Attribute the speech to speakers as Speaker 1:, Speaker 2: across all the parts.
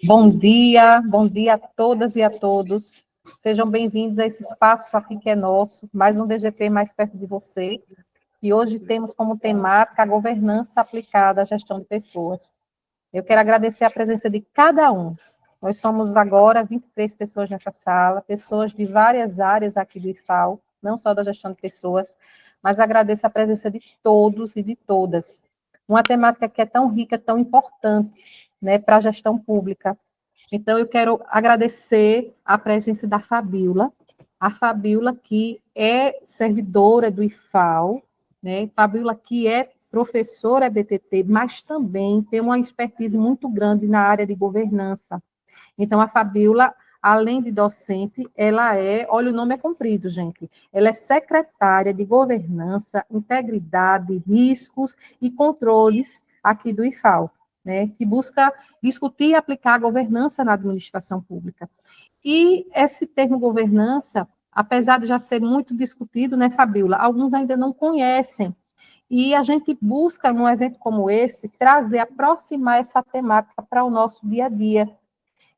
Speaker 1: Bom dia a todas e a todos. Sejam bem-vindos a esse espaço aqui que é nosso, mais um DGP mais perto de você. E hoje temos como temática a governança aplicada à gestão de pessoas. Eu quero agradecer a presença de cada um. Nós somos agora 23 pessoas nessa sala, pessoas de várias áreas aqui do IFAL, não só da gestão de pessoas, mas agradeço a presença de todos e de todas. Uma temática que é tão rica, tão importante, né, para a gestão pública. Então, eu quero agradecer a presença da Fabíola, a Fabíola que é servidora do IFAL, né, Fabíola que é professora BTT, mas também tem uma expertise muito grande na área de governança. Então, a Fabíola, além de docente, ela é, olha, o nome é comprido, gente, ela é secretária de Governança, Integridade, Riscos e Controles aqui do IFAL, né, que busca discutir e aplicar a governança na administração pública. E esse termo governança, apesar de já ser muito discutido, né, Fabíola, alguns ainda não conhecem. E a gente busca, num evento como esse, trazer, aproximar essa temática para o nosso dia a dia.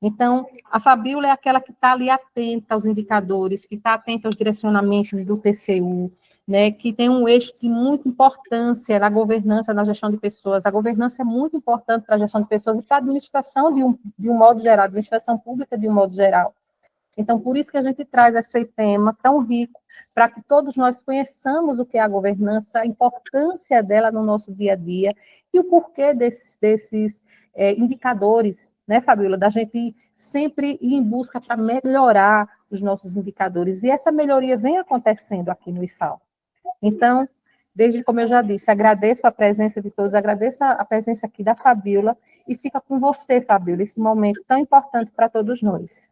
Speaker 1: Então, a Fabíola é aquela que está ali atenta aos indicadores, que está atenta aos direcionamentos do TCU, né, que tem um eixo de muita importância na governança, na gestão de pessoas. A governança é muito importante para a gestão de pessoas e para a administração de um modo geral, a administração pública de um modo geral. Então, por isso que a gente traz esse tema tão rico, para que todos nós conheçamos o que é a governança, a importância dela no nosso dia a dia e o porquê desses indicadores, né, Fabíola, da gente sempre ir em busca para melhorar os nossos indicadores. E essa melhoria vem acontecendo aqui no IFAL. Então, desde como eu já disse, agradeço a presença de todos, agradeço a presença aqui da Fabíola e fica com você, Fabíola, esse momento tão importante para todos nós.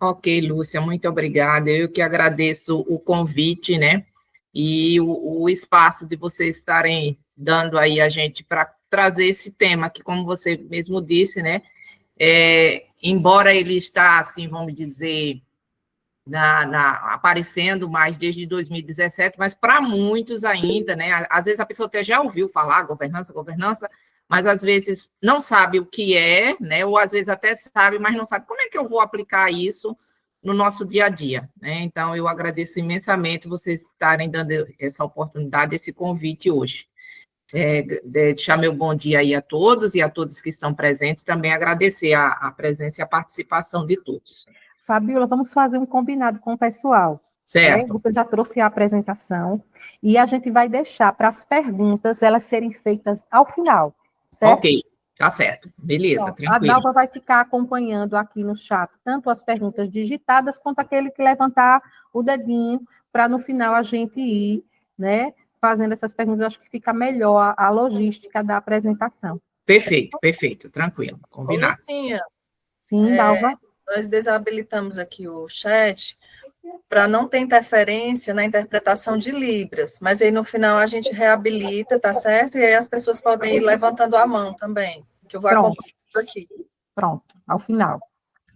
Speaker 2: Ok, Lúcia, muito obrigada. Eu que agradeço o convite, né? E o espaço de vocês estarem dando aí a gente para trazer esse tema, que, como você mesmo disse, né? Embora ele está, assim, vamos dizer, aparecendo mais desde 2017, mas para muitos ainda, né? Às vezes a pessoa até já ouviu falar governança, mas às vezes não sabe o que é, né? Ou às vezes até sabe, mas não sabe como é que eu vou aplicar isso no nosso dia a dia, né? Então, eu agradeço imensamente vocês estarem dando essa oportunidade, esse convite hoje. Deixar meu bom dia aí a todos e a todos que estão presentes, também agradecer a presença e a participação de todos.
Speaker 1: Fabíola, vamos fazer um combinado com o pessoal.
Speaker 2: Certo.
Speaker 1: Você já trouxe a apresentação e a gente vai deixar para as perguntas elas serem feitas ao final, certo?
Speaker 2: Ok, tá certo. Beleza,
Speaker 1: Então,
Speaker 2: tranquilo.
Speaker 1: a Dalva vai ficar acompanhando aqui no chat tanto as perguntas digitadas quanto aquele que levantar o dedinho para no final a gente ir, né, fazendo essas perguntas. Eu acho que fica melhor a logística da apresentação.
Speaker 2: Perfeito, tranquilo, combinado.
Speaker 3: Lucinha,
Speaker 1: Sim, Dalva.
Speaker 3: Nós desabilitamos aqui o chat para não ter interferência na interpretação de Libras, mas aí no final a gente reabilita, tá certo? E aí as pessoas podem ir levantando a mão também, que eu vou acompanhando aqui.
Speaker 1: Pronto, ao final.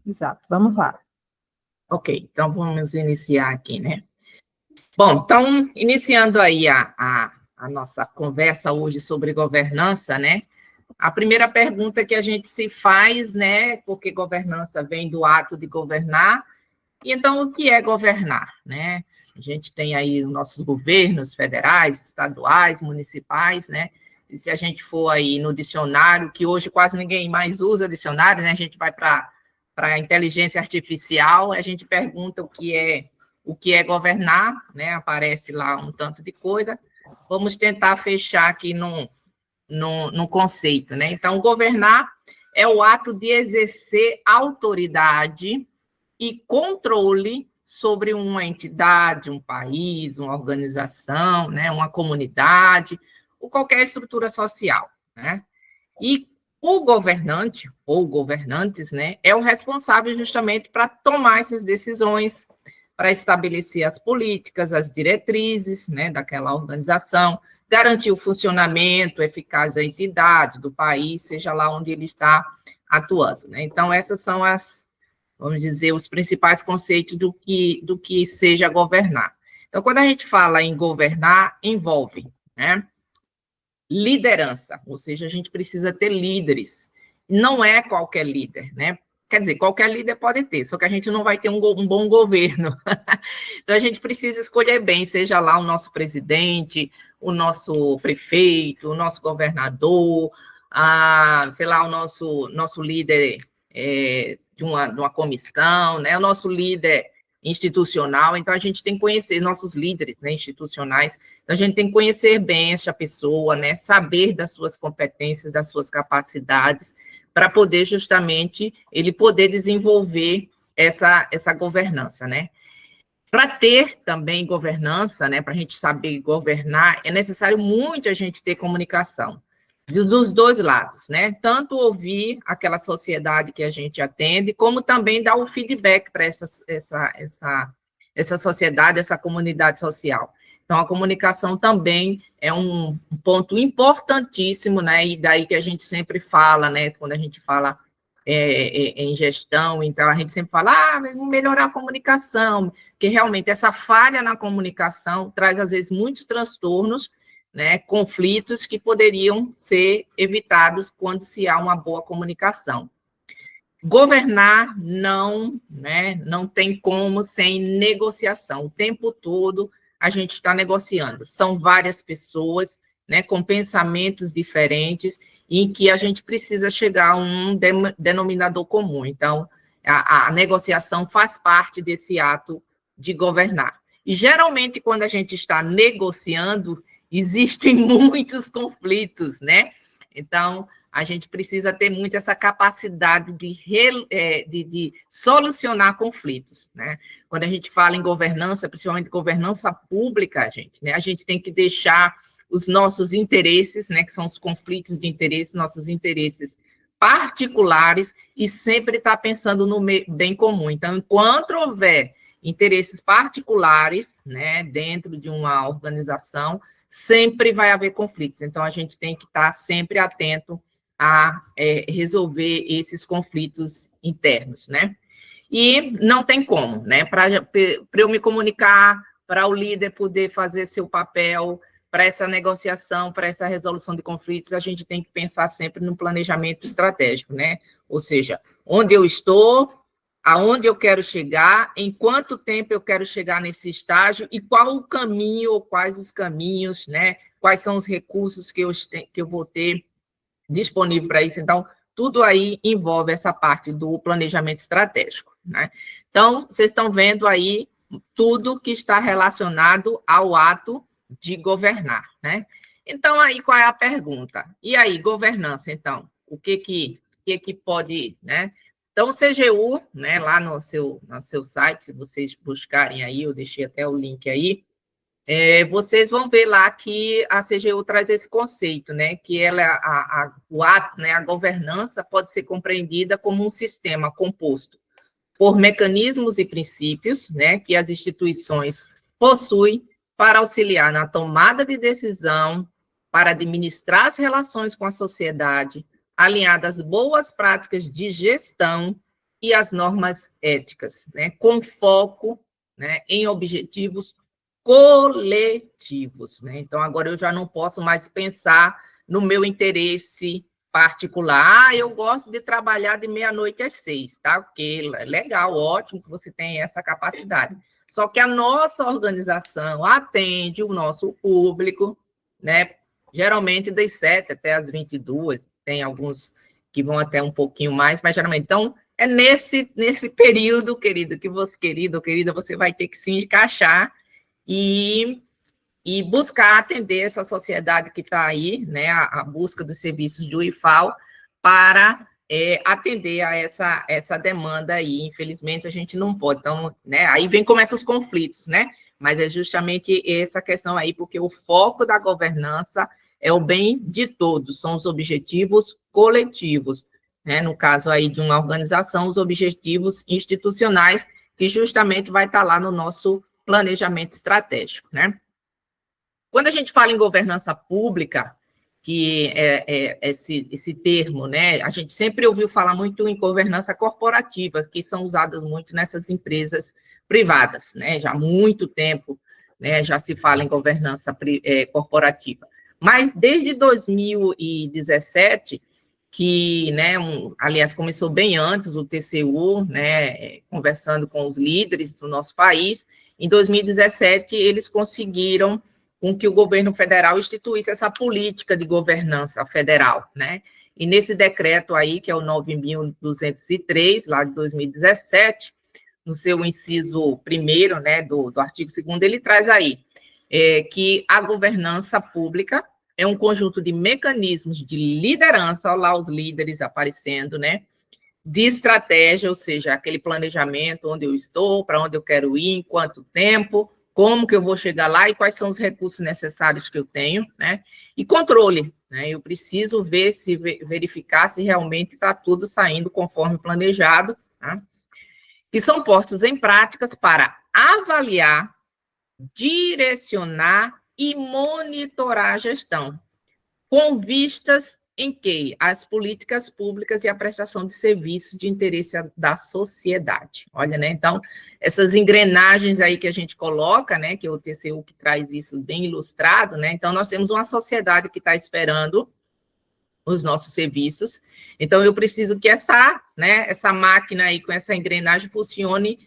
Speaker 1: Exato, vamos lá.
Speaker 2: Ok, então vamos iniciar aqui, né? Bom, então, iniciando aí a nossa conversa hoje sobre governança, né? A primeira pergunta que a gente se faz, né? Porque governança vem do ato de governar. E então, o que é governar, né? A gente tem aí os nossos governos federais, estaduais, municipais, né? E se a gente for aí no dicionário, que hoje quase ninguém mais usa dicionário, né? A gente vai para a inteligência artificial, a gente pergunta o que é governar, né? Aparece lá um tanto de coisa. Vamos tentar fechar aqui num conceito, né? Então, governar é o ato de exercer autoridade e controle sobre uma entidade, um país, uma organização, né? Uma comunidade, ou qualquer estrutura social, né? E o governante, ou governantes, né? É o responsável justamente para tomar essas decisões, para estabelecer as políticas, as diretrizes, né, daquela organização, garantir o funcionamento eficaz da entidade, do país, seja lá onde ele está atuando, né? Então, essas são vamos dizer, os principais conceitos do que seja governar. Então, quando a gente fala em governar, envolve, né, liderança, ou seja, a gente precisa ter líderes. não é qualquer líder, né? Quer dizer, qualquer líder pode ter, só que a gente não vai ter um bom governo. Então, a gente precisa escolher bem, seja lá o nosso presidente, o nosso prefeito, o nosso governador, sei lá, o nosso líder de uma comissão, né? O nosso líder institucional. Então, a gente tem que conhecer nossos líderes, né, institucionais. Então, a gente tem que conhecer bem essa pessoa, né? Saber das suas competências, das suas capacidades, para poder justamente ele poder desenvolver essa governança, né? Para ter também governança, né, para a gente saber governar, é necessário muito a gente ter comunicação dos dois lados, né? Tanto ouvir aquela sociedade que a gente atende, como também dar o feedback para essa sociedade, essa comunidade social. Então, a comunicação também é um ponto importantíssimo, né? E daí que a gente sempre fala, né? Quando a gente fala em gestão, então a gente sempre fala, melhorar a comunicação, porque realmente essa falha na comunicação traz, às vezes, muitos transtornos, né? Conflitos que poderiam ser evitados quando se há uma boa comunicação. Governar não tem como sem negociação. O tempo todo a gente está negociando. São várias pessoas, né, com pensamentos diferentes, em que a gente precisa chegar a um denominador comum. Então, a negociação faz parte desse ato de governar. E, geralmente, quando a gente está negociando, existem muitos conflitos, né? Então, a gente precisa ter muito essa capacidade de solucionar conflitos, né? Quando a gente fala em governança, principalmente governança pública, né, a gente tem que deixar os nossos interesses, né, que são os conflitos de interesse, nossos interesses particulares, e sempre estar pensando no bem comum. Então, enquanto houver interesses particulares, né, dentro de uma organização, sempre vai haver conflitos. Então, a gente tem que estar sempre atento a resolver esses conflitos internos, né? E não tem como, né? Para eu me comunicar, para o líder poder fazer seu papel, para essa negociação, para essa resolução de conflitos, a gente tem que pensar sempre no planejamento estratégico, né? Ou seja, onde eu estou, aonde eu quero chegar, em quanto tempo eu quero chegar nesse estágio e qual o caminho ou quais os caminhos, né? Quais são os recursos que eu vou ter disponível para isso. Então, tudo aí envolve essa parte do planejamento estratégico, né? Então, vocês estão vendo aí tudo que está relacionado ao ato de governar, né? Então, aí, qual é a pergunta? E aí, governança, então? O que pode, né? Então, o CGU, né, lá no seu site, se vocês buscarem aí, eu deixei até o link aí, vocês vão ver lá que a CGU traz esse conceito, né, que o ato, né, a governança pode ser compreendida como um sistema composto por mecanismos e princípios, né, que as instituições possuem para auxiliar na tomada de decisão, para administrar as relações com a sociedade, alinhadas às boas práticas de gestão e às normas éticas, né, com foco, né, em objetivos coletivos, né? Então, agora eu já não posso mais pensar no meu interesse particular. Eu gosto de trabalhar de 12h às 6h, tá? Ok, legal, ótimo que você tem essa capacidade. Só que a nossa organização atende o nosso público, né? Geralmente das 7 até as 22h, tem alguns que vão até um pouquinho mais, mas geralmente, então, é nesse período, querido, querido ou querida, você vai ter que se encaixar e buscar atender essa sociedade que está aí, né, a busca dos serviços do IFAO para atender a essa demanda aí. Infelizmente, a gente não pode. Então, né, aí começam os conflitos, né? Mas é justamente essa questão aí, porque o foco da governança é o bem de todos, são os objetivos coletivos, né? No caso aí de uma organização, os objetivos institucionais, que justamente vai estar lá no nosso planejamento estratégico, né? Quando a gente fala em governança pública, que é esse termo, né? A gente sempre ouviu falar muito em governança corporativa, que são usadas muito nessas empresas privadas, né? Já há muito tempo, né, já se fala em governança corporativa. Mas desde 2017, que, né, aliás, começou bem antes, o TCU, né, conversando com os líderes do nosso país. Em 2017, eles conseguiram com que o governo federal instituísse essa política de governança federal, né? E nesse decreto aí, que é o 9.203, lá de 2017, no seu inciso 1º, né, do artigo 2º, ele traz aí que a governança pública é um conjunto de mecanismos de liderança, olha lá os líderes aparecendo, né? De estratégia, ou seja, aquele planejamento, onde eu estou, para onde eu quero ir, em quanto tempo, como que eu vou chegar lá e quais são os recursos necessários que eu tenho, né? E controle, né? Eu preciso verificar se realmente está tudo saindo conforme planejado, tá? Que são postos em práticas para avaliar, direcionar e monitorar a gestão, com vistas em que as políticas públicas e a prestação de serviços de interesse da sociedade. Olha, né? Então, essas engrenagens aí que a gente coloca, né? Que é o TCU que traz isso bem ilustrado, né? Então, nós temos uma sociedade que está esperando os nossos serviços. Então, eu preciso que essa máquina aí com essa engrenagem funcione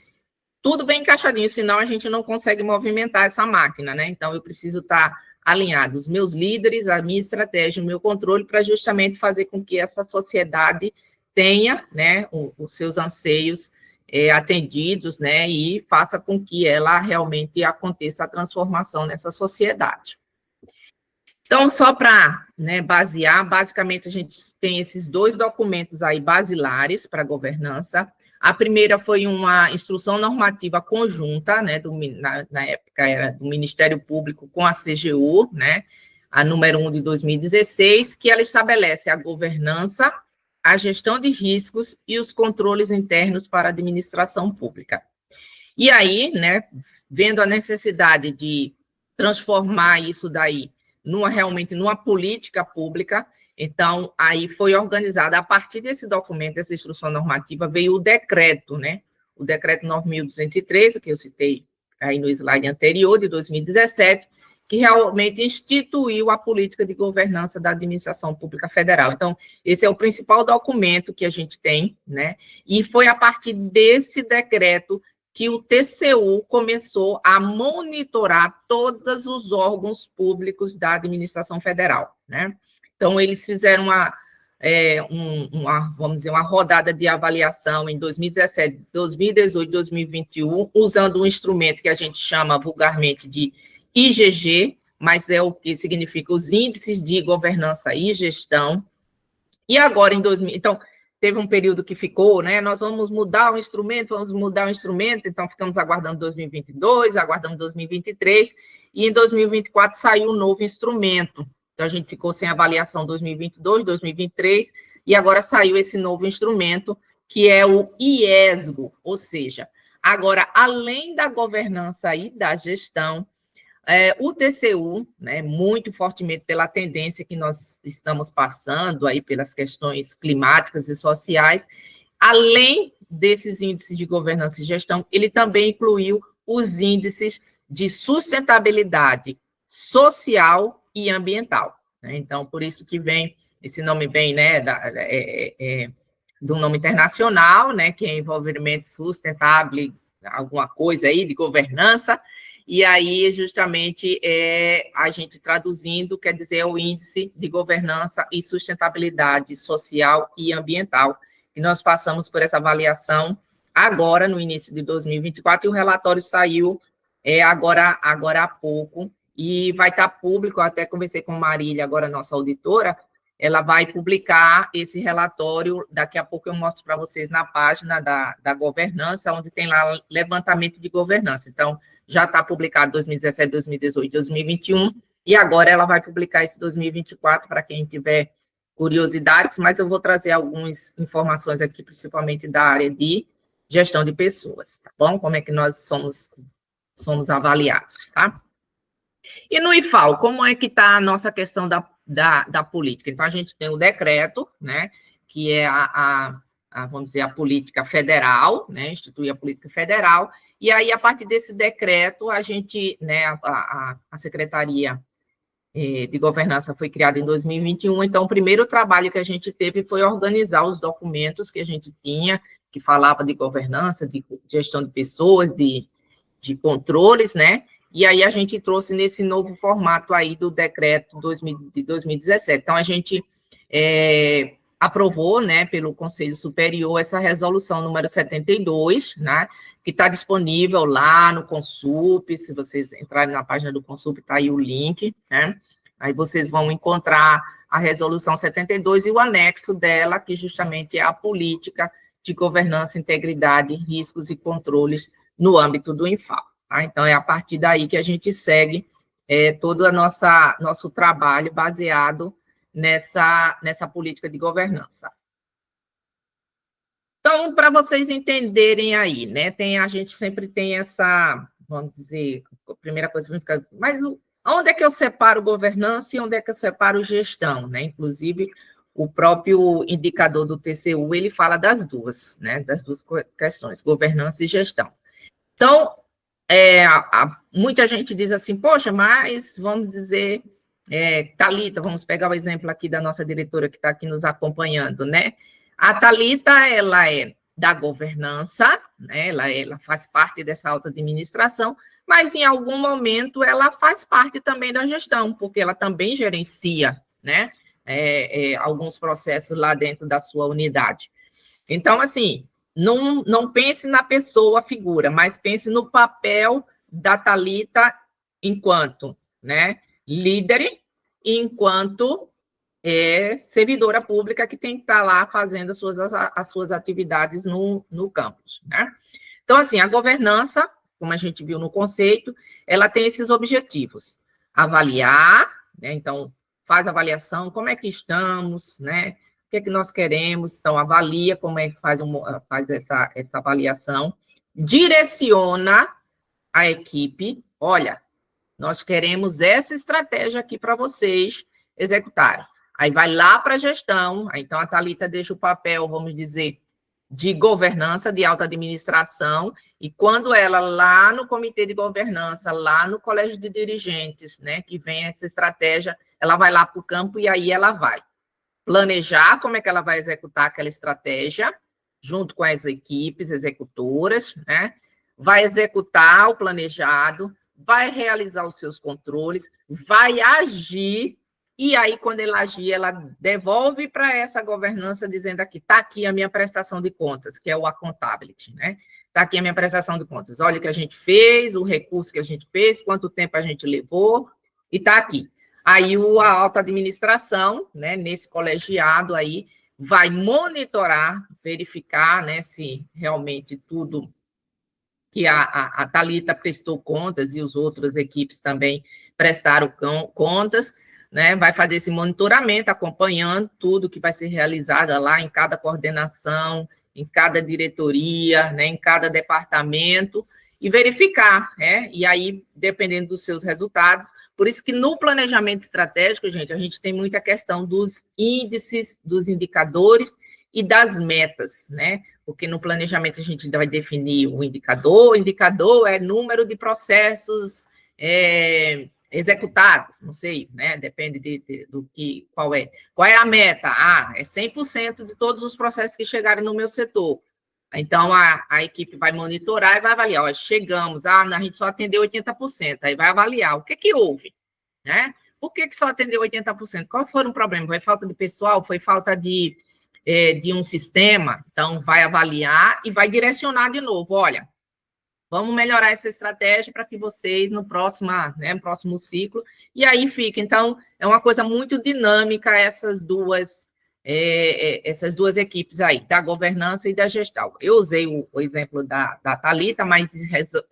Speaker 2: tudo bem encaixadinho, senão a gente não consegue movimentar essa máquina, né? Então, eu preciso estar alinhado os meus líderes, a minha estratégia, o meu controle, para justamente fazer com que essa sociedade tenha, né, os seus anseios atendidos, né, e faça com que ela realmente aconteça a transformação nessa sociedade. Então, só para, né, basear, basicamente a gente tem esses 2 documentos aí basilares para a governança. A primeira foi uma instrução normativa conjunta, né, na época era do Ministério Público com a CGU, né, a número 1 de 2016, que ela estabelece a governança, a gestão de riscos e os controles internos para a administração pública. E aí, né, vendo a necessidade de transformar isso daí realmente numa política pública, então, aí foi organizada, a partir desse documento, dessa instrução normativa, veio o decreto, né? O decreto 9.213, que eu citei aí no slide anterior, de 2017, que realmente instituiu a política de governança da administração pública federal. Então, esse é o principal documento que a gente tem, né? E foi a partir desse decreto que o TCU começou a monitorar todos os órgãos públicos da administração federal, né? Então, eles fizeram vamos dizer, uma rodada de avaliação em 2017, 2018, 2021, usando um instrumento que a gente chama vulgarmente de IGG, mas é o que significa os Índices de Governança e Gestão. E agora, então, teve um período que ficou, né? Nós vamos mudar o instrumento, então ficamos aguardando 2022, aguardamos 2023, e em 2024 saiu um novo instrumento. Então, a gente ficou sem avaliação 2022, 2023, e agora saiu esse novo instrumento, que é o IESGO, ou seja, agora, além da governança e da gestão, o TCU, né, muito fortemente pela tendência que nós estamos passando aí pelas questões climáticas e sociais, além desses índices de governança e gestão, ele também incluiu os índices de sustentabilidade social e ambiental, né? Então, por isso que esse nome vem, né, do nome internacional, né, que é Envolvimento Sustentável, alguma coisa aí de governança, e aí, justamente, a gente traduzindo, quer dizer, o Índice de Governança e Sustentabilidade Social e Ambiental, e nós passamos por essa avaliação agora, no início de 2024, e o relatório saiu agora há pouco, e vai estar público. Eu até conversei com Marília, agora nossa auditora, ela vai publicar esse relatório, daqui a pouco eu mostro para vocês na página da governança, onde tem lá levantamento de governança. Então, já está publicado 2017, 2018, 2021, e agora ela vai publicar esse 2024 para quem tiver curiosidades, mas eu vou trazer algumas informações aqui, principalmente da área de gestão de pessoas, tá bom? Como é que nós somos avaliados, tá? E no IFAL, como é que está a nossa questão da política? Então, a gente tem o decreto, né, que é vamos dizer, a política federal, né, instituir a política federal, e aí, a partir desse decreto, a gente, né, a Secretaria de governança foi criado em 2021, então o primeiro trabalho que a gente teve foi organizar os documentos que a gente tinha, que falava de governança, de gestão de pessoas, de controles, né? E aí a gente trouxe nesse novo formato aí do decreto de 2017. Então, a gente aprovou, né, pelo Conselho Superior, essa resolução número 72, né, que está disponível lá no Consup. Se vocês entrarem na página do Consup, está aí o link, né? Aí vocês vão encontrar a resolução 72 e o anexo dela, que justamente é a política de governança, integridade, riscos e controles no âmbito do INFAL. Tá? Então, é a partir daí que a gente segue todo o nosso trabalho baseado nessa política de governança. Então, para vocês entenderem aí, né, a gente sempre tem essa, vamos dizer, a primeira coisa que fica, mas onde é que eu separo governança e onde é que eu separo gestão, né? Inclusive, o próprio indicador do TCU, ele fala das duas, né, das duas questões, governança e gestão. Então, muita gente diz assim, poxa, mas vamos dizer, Thalita, vamos pegar o exemplo aqui da nossa diretora que está aqui nos acompanhando, né? A Thalita, ela é da governança, né? Ela faz parte dessa alta administração, mas em algum momento ela faz parte também da gestão, porque ela também gerencia, né? Alguns processos lá dentro da sua unidade. Então, assim, não pense na pessoa, figura, mas pense no papel da Thalita enquanto, né, líder, enquanto servidora pública que tem que estar lá fazendo as suas atividades no campus, né? Então, assim, a governança, como a gente viu no conceito, ela tem esses objetivos. Avaliar, né? Então, faz avaliação, como é que estamos, né? O que é que nós queremos? Então, avalia como é que faz essa avaliação, direciona a equipe, olha, nós queremos essa estratégia aqui para vocês executarem. Aí vai lá para a gestão, aí, então a Thalita deixa o papel, vamos dizer, de governança, de alta administração, e quando ela lá no comitê de governança, lá no colégio de dirigentes, né, que vem essa estratégia, ela vai lá para o campo e aí ela vai planejar como é que ela vai executar aquela estratégia, junto com as equipes executoras, né? Vai executar o planejado, vai realizar os seus controles, vai agir, e aí, quando ela agir, ela devolve para essa governança, dizendo aqui, está aqui a minha prestação de contas, que é o accountability, né? Está aqui a minha prestação de contas. Olha o que a gente fez, o recurso que a gente fez, quanto tempo a gente levou, e está aqui. Aí a alta administração, né, nesse colegiado aí, vai monitorar, verificar, né, se realmente tudo que a Thalita prestou contas e os outras equipes também prestaram contas, né, vai fazer esse monitoramento, acompanhando tudo que vai ser realizado lá em cada coordenação, em cada diretoria, né, em cada departamento, e verificar, né? E aí, dependendo dos seus resultados, por isso que no planejamento estratégico, gente, a gente tem muita questão dos índices, dos indicadores e das metas, né? Porque no planejamento a gente vai definir o indicador é número de processos executados, não sei, né? Depende qual é. Qual é a meta? É 100% de todos os processos que chegarem no meu setor. Então, a equipe vai monitorar e vai avaliar. Ó, chegamos, a gente só atendeu 80%. Aí vai avaliar o que houve, né? Por que só atendeu 80%? Qual foi o problema? Foi falta de pessoal? Foi falta de um sistema? Então, vai avaliar e vai direcionar de novo. Olha, vamos melhorar essa estratégia para que vocês, no próximo ciclo, e aí fica. Então, é uma coisa muito dinâmica essas duas equipes aí, da governança e da gestão. Eu usei o exemplo da Thalita, mas isso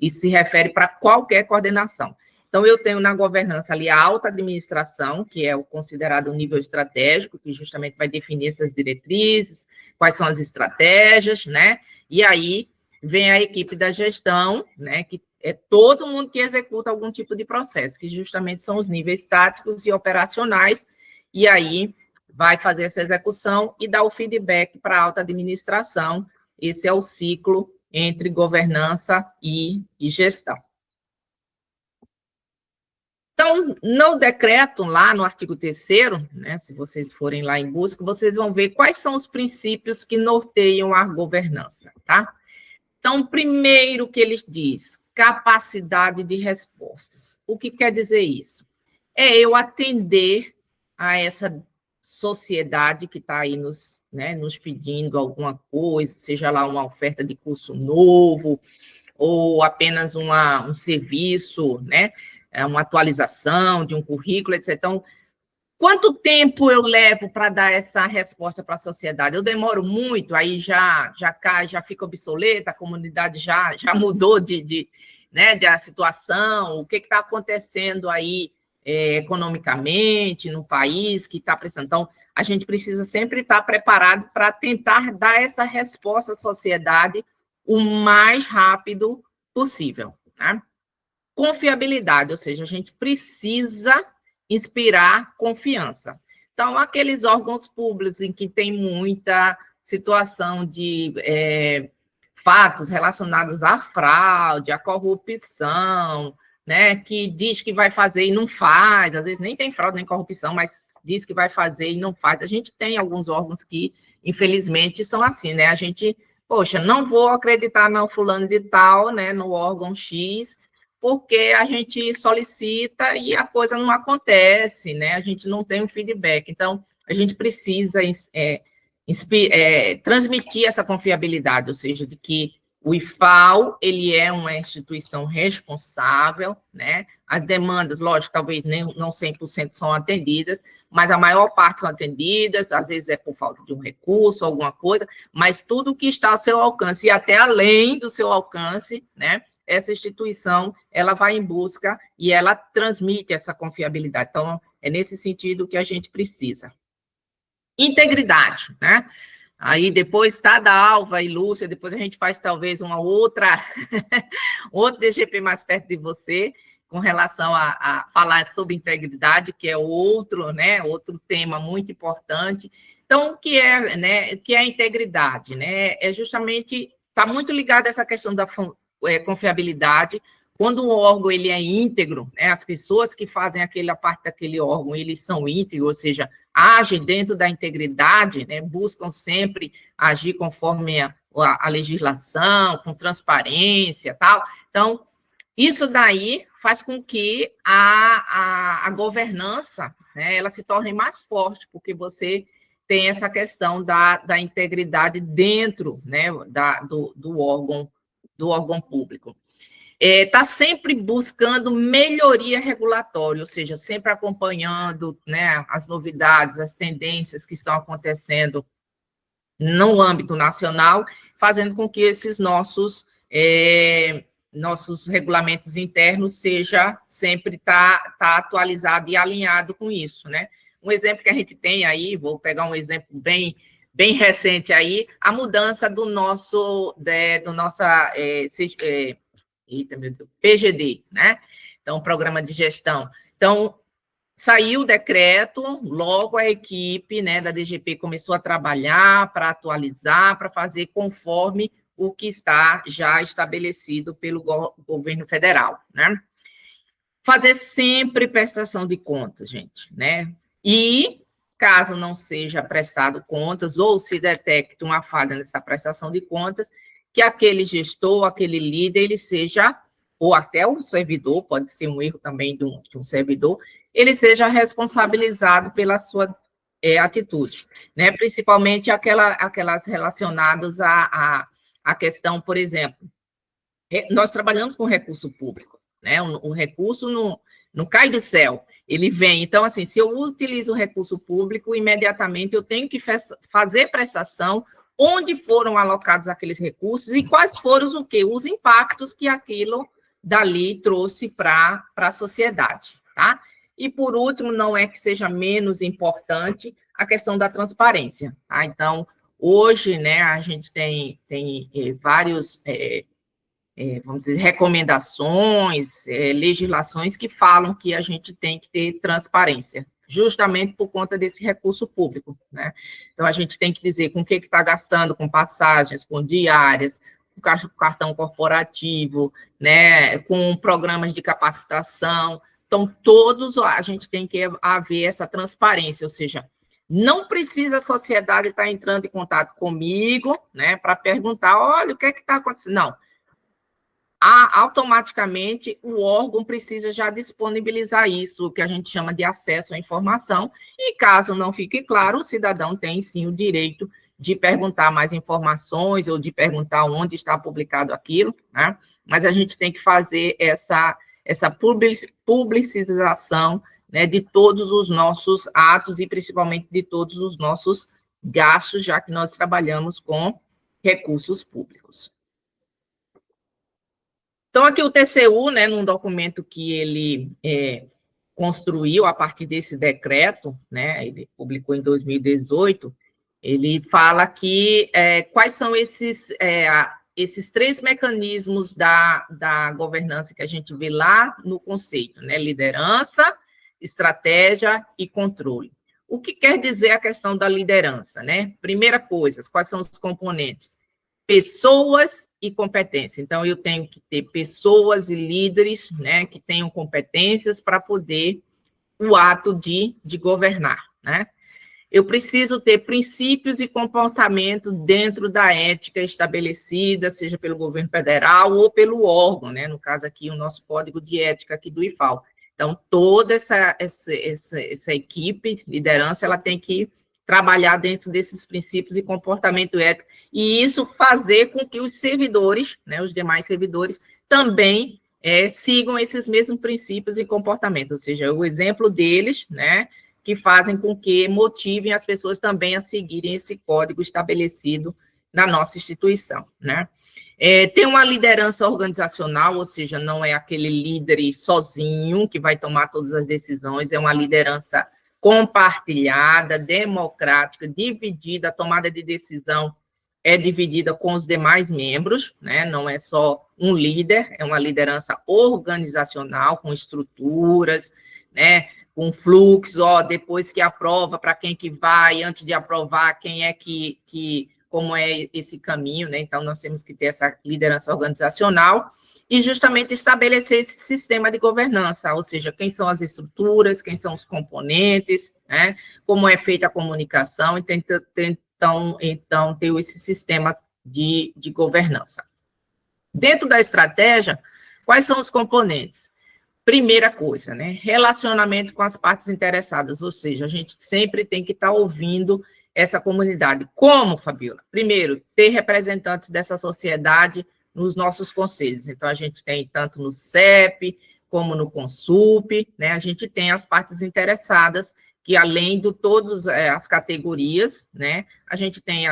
Speaker 2: se refere para qualquer coordenação. Então, eu tenho na governança ali a alta administração, que é o considerado nível estratégico, que justamente vai definir essas diretrizes, quais são as estratégias, né? E aí vem a equipe da gestão, né? Que é todo mundo que executa algum tipo de processo, que justamente são os níveis táticos e operacionais, e aí vai fazer essa execução e dar o feedback para a alta administração. Esse é o ciclo entre governança e gestão. Então, no decreto, lá no artigo 3º, né, se vocês forem lá em busca, vocês vão ver quais são os princípios que norteiam a governança, tá? Então, primeiro que ele diz, capacidade de respostas. O que quer dizer isso? É eu atender a essa sociedade que está aí nos pedindo alguma coisa, seja lá uma oferta de curso novo, ou apenas um serviço, né? Uma atualização de um currículo, etc. Então, quanto tempo eu levo para dar essa resposta para a sociedade? Eu demoro muito, aí já cai, já fica obsoleta, a comunidade já mudou de a situação, o que está acontecendo aí economicamente no país que está precisando. Então, a gente precisa sempre estar preparado para tentar dar essa resposta à sociedade o mais rápido possível, né? Confiabilidade, ou seja, a gente precisa inspirar confiança. Então, aqueles órgãos públicos em que tem muita situação de fatos relacionados à fraude, à corrupção, né, que diz que vai fazer e não faz, às vezes nem tem fraude nem corrupção, mas diz que vai fazer e não faz. A gente tem alguns órgãos que, infelizmente, são assim, né? A gente, poxa, não vou acreditar no fulano de tal, né, no órgão X, porque a gente solicita e a coisa não acontece, né? A gente não tem um feedback. Então, a gente precisa transmitir essa confiabilidade, ou seja, de que o IFAO, ele é uma instituição responsável, né? As demandas, lógico, talvez não 100% são atendidas, mas a maior parte são atendidas, às vezes é por falta de um recurso, alguma coisa, mas tudo que está ao seu alcance, e até além do seu alcance, né? Essa instituição, ela vai em busca e ela transmite essa confiabilidade. Então, é nesse sentido que a gente precisa. Integridade, né? Aí depois está da Alva e Lúcia, depois a gente faz talvez uma outra, outro DGP mais perto de você, com relação a falar sobre integridade, que é outro, né? Outro tema muito importante. Então, o que é, né? O que é a integridade, né? É justamente, está muito ligado a essa questão da confiabilidade. Quando um órgão ele é íntegro, né, as pessoas que fazem a parte daquele órgão, eles são íntegros, ou seja, agem dentro da integridade, né, buscam sempre agir conforme a legislação, com transparência, tal. Então, isso daí faz com que a governança, né, ela se torne mais forte, porque você tem essa questão da integridade dentro, né, do órgão público. Está sempre buscando melhoria regulatória, ou seja, sempre acompanhando, né, as novidades, as tendências que estão acontecendo no âmbito nacional, fazendo com que esses nossos regulamentos internos seja sempre tá atualizado e alinhado com isso, né? Um exemplo que a gente tem aí, vou pegar um exemplo bem recente aí, a mudança do nossa PGD, né? Então, Programa de Gestão. Então, saiu o decreto, logo a equipe, né, da DGP começou a trabalhar para atualizar, para fazer conforme o que está já estabelecido pelo governo federal, né? Fazer sempre prestação de contas, gente, né? E, caso não seja prestado contas, ou se detecte uma falha nessa prestação de contas, que aquele gestor, aquele líder, ele seja, ou até o servidor, pode ser um erro também de um servidor, ele seja responsabilizado pela sua atitude, né? Principalmente aquelas relacionadas à questão, por exemplo, nós trabalhamos com recurso público, né? O recurso não cai do céu, ele vem. Então, assim, se eu utilizo o recurso público, imediatamente eu tenho que fazer prestação onde foram alocados aqueles recursos e quais foram os impactos que aquilo dali trouxe para a sociedade, tá? E, por último, não é que seja menos importante a questão da transparência, tá? Então, hoje, né, a gente tem vários, vamos dizer, recomendações, legislações que falam que a gente tem que ter transparência, justamente por conta desse recurso público, né? Então, a gente tem que dizer com o que está gastando, com passagens, com diárias, com cartão corporativo, né, com programas de capacitação, Então, todos, a gente tem que haver essa transparência, ou seja, não precisa a sociedade estar entrando em contato comigo, né, para perguntar, olha, o que é que está acontecendo? Não. Automaticamente, o órgão precisa já disponibilizar isso, o que a gente chama de acesso à informação, e caso não fique claro, o cidadão tem, sim, o direito de perguntar mais informações ou de perguntar onde está publicado aquilo, né? Mas a gente tem que fazer essa publicização, né, de todos os nossos atos e principalmente de todos os nossos gastos, já que nós trabalhamos com recursos públicos. Então, aqui o TCU, né, num documento que ele construiu a partir desse decreto, né, ele publicou em 2018, ele fala que quais são esses 3 mecanismos da governança que a gente vê lá no conceito, né? Liderança, estratégia e controle. O que quer dizer a questão da liderança, né? Primeira coisa, quais são os componentes? Pessoas e competência. Então, eu tenho que ter pessoas e líderes, né, que tenham competências para poder o ato de governar, né? Eu preciso ter princípios e comportamentos dentro da ética estabelecida, seja pelo governo federal ou pelo órgão, né? No caso aqui, o nosso código de ética aqui do IFAL. Então, toda essa equipe, liderança, ela tem que trabalhar dentro desses princípios e comportamento ético, e isso fazer com que os servidores, né, os demais servidores, também sigam esses mesmos princípios e comportamentos, ou seja, o exemplo deles, né, que fazem com que motivem as pessoas também a seguirem esse código estabelecido na nossa instituição, né? Tem uma liderança organizacional, ou seja, não é aquele líder sozinho que vai tomar todas as decisões, é uma liderança compartilhada, democrática, dividida, a tomada de decisão é dividida com os demais membros, né? Não é só um líder, é uma liderança organizacional, com estruturas, né? Com fluxo, depois que aprova, para quem que vai, antes de aprovar, quem é como é esse caminho, né? Então, nós temos que ter essa liderança organizacional e justamente estabelecer esse sistema de governança, ou seja, quem são as estruturas, quem são os componentes, né? Como é feita a comunicação, e então ter esse sistema de governança. Dentro da estratégia, quais são os componentes? Primeira coisa, né? Relacionamento com as partes interessadas, ou seja, a gente sempre tem que estar ouvindo essa comunidade. Como, Fabiola? Primeiro, ter representantes dessa sociedade nos nossos conselhos. Então, a gente tem tanto no CEP, como no Consup, né? A gente tem as partes interessadas, que além de todas as categorias, né? A gente tem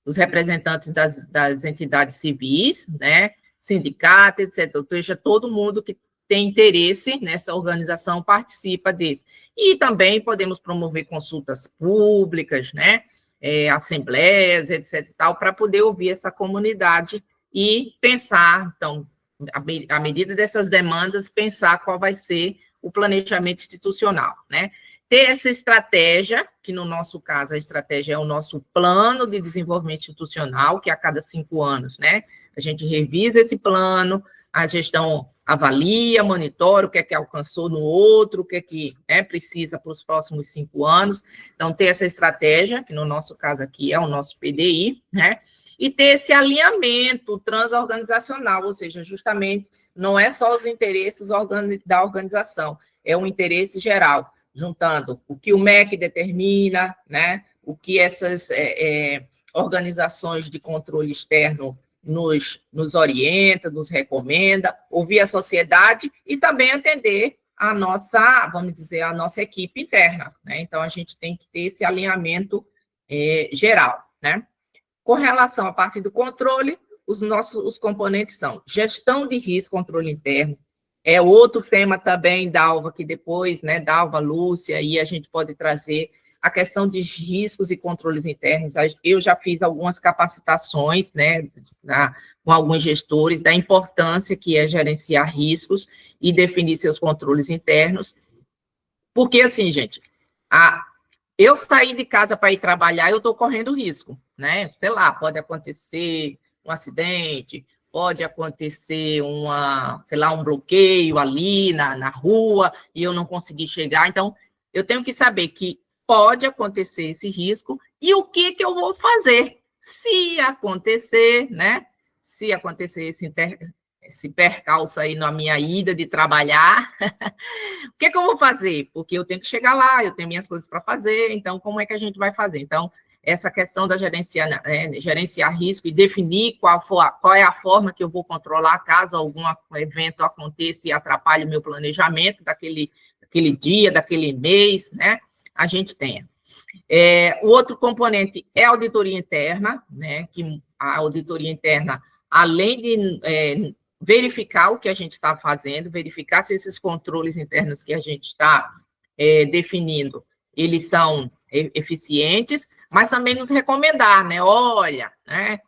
Speaker 2: os representantes das entidades civis, né? Sindicato, etc. Ou seja, todo mundo que tem interesse nessa organização participa desse. E também podemos promover consultas públicas, né? Assembleias, etc. Para poder ouvir essa comunidade e pensar, então, à medida dessas demandas, pensar qual vai ser o planejamento institucional, né? Ter essa estratégia, que no nosso caso a estratégia é o nosso plano de desenvolvimento institucional, que a cada 5 anos, né? A gente revisa esse plano, a gestão avalia, monitora o que é que alcançou no outro, o que é que precisa para os próximos 5 anos. Então, ter essa estratégia, que no nosso caso aqui é o nosso PDI, né? E ter esse alinhamento transorganizacional, ou seja, justamente não é só os interesses da organização, é um interesse geral, juntando o que o MEC determina, né? O que essas organizações de controle externo nos orienta, nos recomenda, ouvir a sociedade e também atender a nossa, vamos dizer, a nossa equipe interna, né? Então, a gente tem que ter esse alinhamento geral, né? Com relação à parte do controle, os componentes são gestão de risco, controle interno, é outro tema também, Dalva, que depois, né, Dalva, Lúcia, aí a gente pode trazer a questão de riscos e controles internos. Eu já fiz algumas capacitações, né, com alguns gestores, da importância que é gerenciar riscos e definir seus controles internos, porque, assim, gente, eu sair de casa para ir trabalhar, eu estou correndo risco, né? Sei lá, pode acontecer um acidente, pode acontecer sei lá, um bloqueio ali na rua e eu não conseguir chegar. Então, eu tenho que saber que pode acontecer esse risco e o que eu vou fazer se acontecer, né? Se acontecer esse percalço aí na minha ida de trabalhar, o que eu vou fazer? Porque eu tenho que chegar lá, eu tenho minhas coisas para fazer, então como é que a gente vai fazer? Então, essa questão da gerenciar risco e definir qual é a forma que eu vou controlar caso algum evento aconteça e atrapalhe o meu planejamento daquele dia, daquele mês, né? A gente tenha. O outro componente é a auditoria interna, né? Que a auditoria interna, além de verificar o que a gente está fazendo, verificar se esses controles internos que a gente está definindo, eles são eficientes, mas também nos recomendar, né? Olha, né?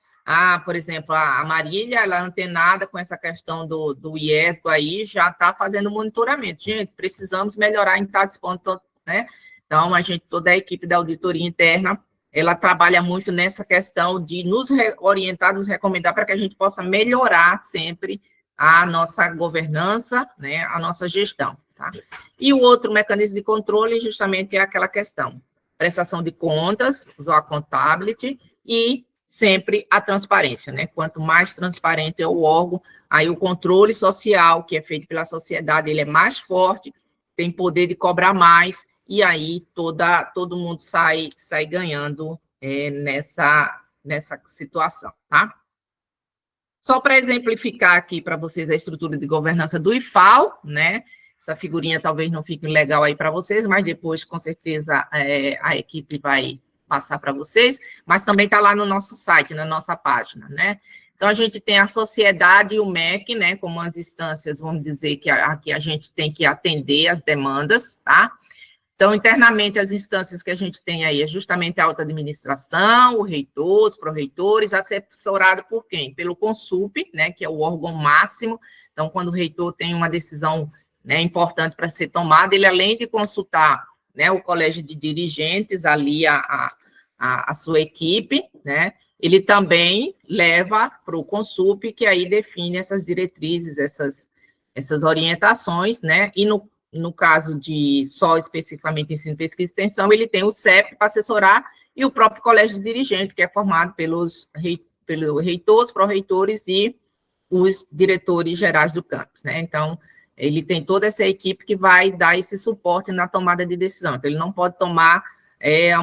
Speaker 2: Por exemplo, a Marília, ela é antenada com essa questão do IESGO aí, já está fazendo monitoramento. Gente, precisamos melhorar em tais pontos, né? Então, toda a equipe da auditoria interna, ela trabalha muito nessa questão de nos orientar, nos recomendar para que a gente possa melhorar sempre a nossa governança, né, a nossa gestão. Tá? E o outro mecanismo de controle justamente é aquela questão, prestação de contas, usar a accountability e sempre a transparência, né? Quanto mais transparente é o órgão, aí o controle social que é feito pela sociedade, ele é mais forte, tem poder de cobrar mais, e aí todo mundo sai ganhando nessa situação, tá? Só para exemplificar aqui para vocês a estrutura de governança do IFAO, né? Essa figurinha talvez não fique legal aí para vocês, mas depois, com certeza, a equipe vai passar para vocês, mas também está lá no nosso site, na nossa página, né? Então, a gente tem a sociedade e o MEC, né? Como as instâncias, vamos dizer, que aqui a gente tem que atender as demandas, tá? Então, internamente, as instâncias que a gente tem aí é justamente a alta administração, o reitor, os pró-reitores, assessorado por quem? Pelo CONSUP, né, que é o órgão máximo. Então, quando o reitor tem uma decisão, né, importante para ser tomada, ele, além de consultar, né, o colégio de dirigentes, ali a sua equipe, né, ele também leva para o CONSUP, que aí define essas diretrizes, essas orientações, né, e no caso de só especificamente ensino, pesquisa e extensão, ele tem o CEP para assessorar e o próprio colégio de dirigente, que é formado pelos reitores, pró-reitores e os diretores gerais do campus, né? Então, ele tem toda essa equipe que vai dar esse suporte na tomada de decisão. Então, ele não pode tomar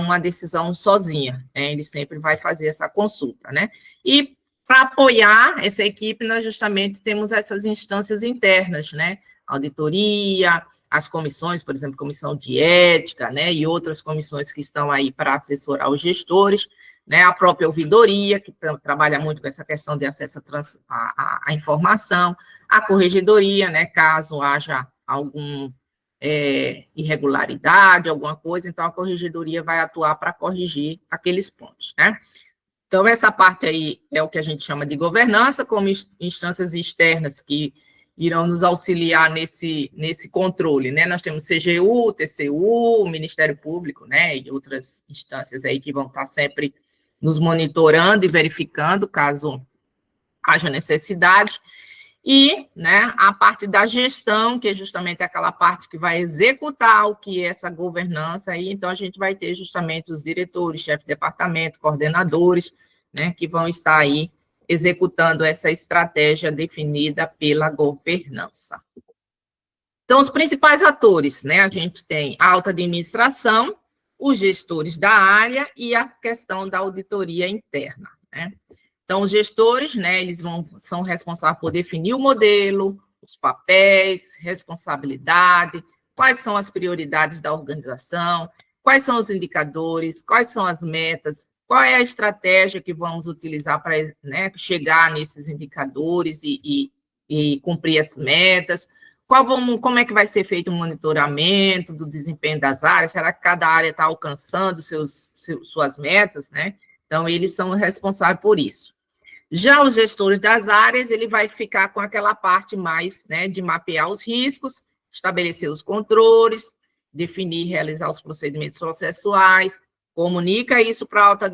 Speaker 2: uma decisão sozinha, né? Ele sempre vai fazer essa consulta, né? E para apoiar essa equipe, nós justamente temos essas instâncias internas, né? Auditoria, as comissões, por exemplo, comissão de ética, né, e outras comissões que estão aí para assessorar os gestores, né, a própria ouvidoria, que trabalha muito com essa questão de acesso à informação, a corregedoria, né, caso haja alguma irregularidade, alguma coisa, então a corregedoria vai atuar para corrigir aqueles pontos, né. Então, essa parte aí é o que a gente chama de governança, como instâncias externas que irão nos auxiliar nesse controle, né? Nós temos CGU, TCU, o Ministério Público, né? E outras instâncias aí que vão estar sempre nos monitorando e verificando, caso haja necessidade. E, né, a parte da gestão, que é justamente aquela parte que vai executar o que é essa governança aí, então a gente vai ter justamente os diretores, chefe de departamento, coordenadores, né, que vão estar aí executando essa estratégia definida pela governança. Então, os principais atores, né? A gente tem a alta administração, os gestores da área e a questão da auditoria interna, né? Então, os gestores, né, eles são responsáveis por definir o modelo, os papéis, responsabilidade, quais são as prioridades da organização, quais são os indicadores, quais são as metas, qual é a estratégia que vamos utilizar para, né, chegar nesses indicadores e cumprir as metas, como é que vai ser feito o monitoramento do desempenho das áreas, será que cada área está alcançando suas metas, né? Então, eles são responsáveis por isso. Já os gestores das áreas, ele vai ficar com aquela parte mais, né, de mapear os riscos, estabelecer os controles, definir e realizar os procedimentos processuais, comunica isso para a alta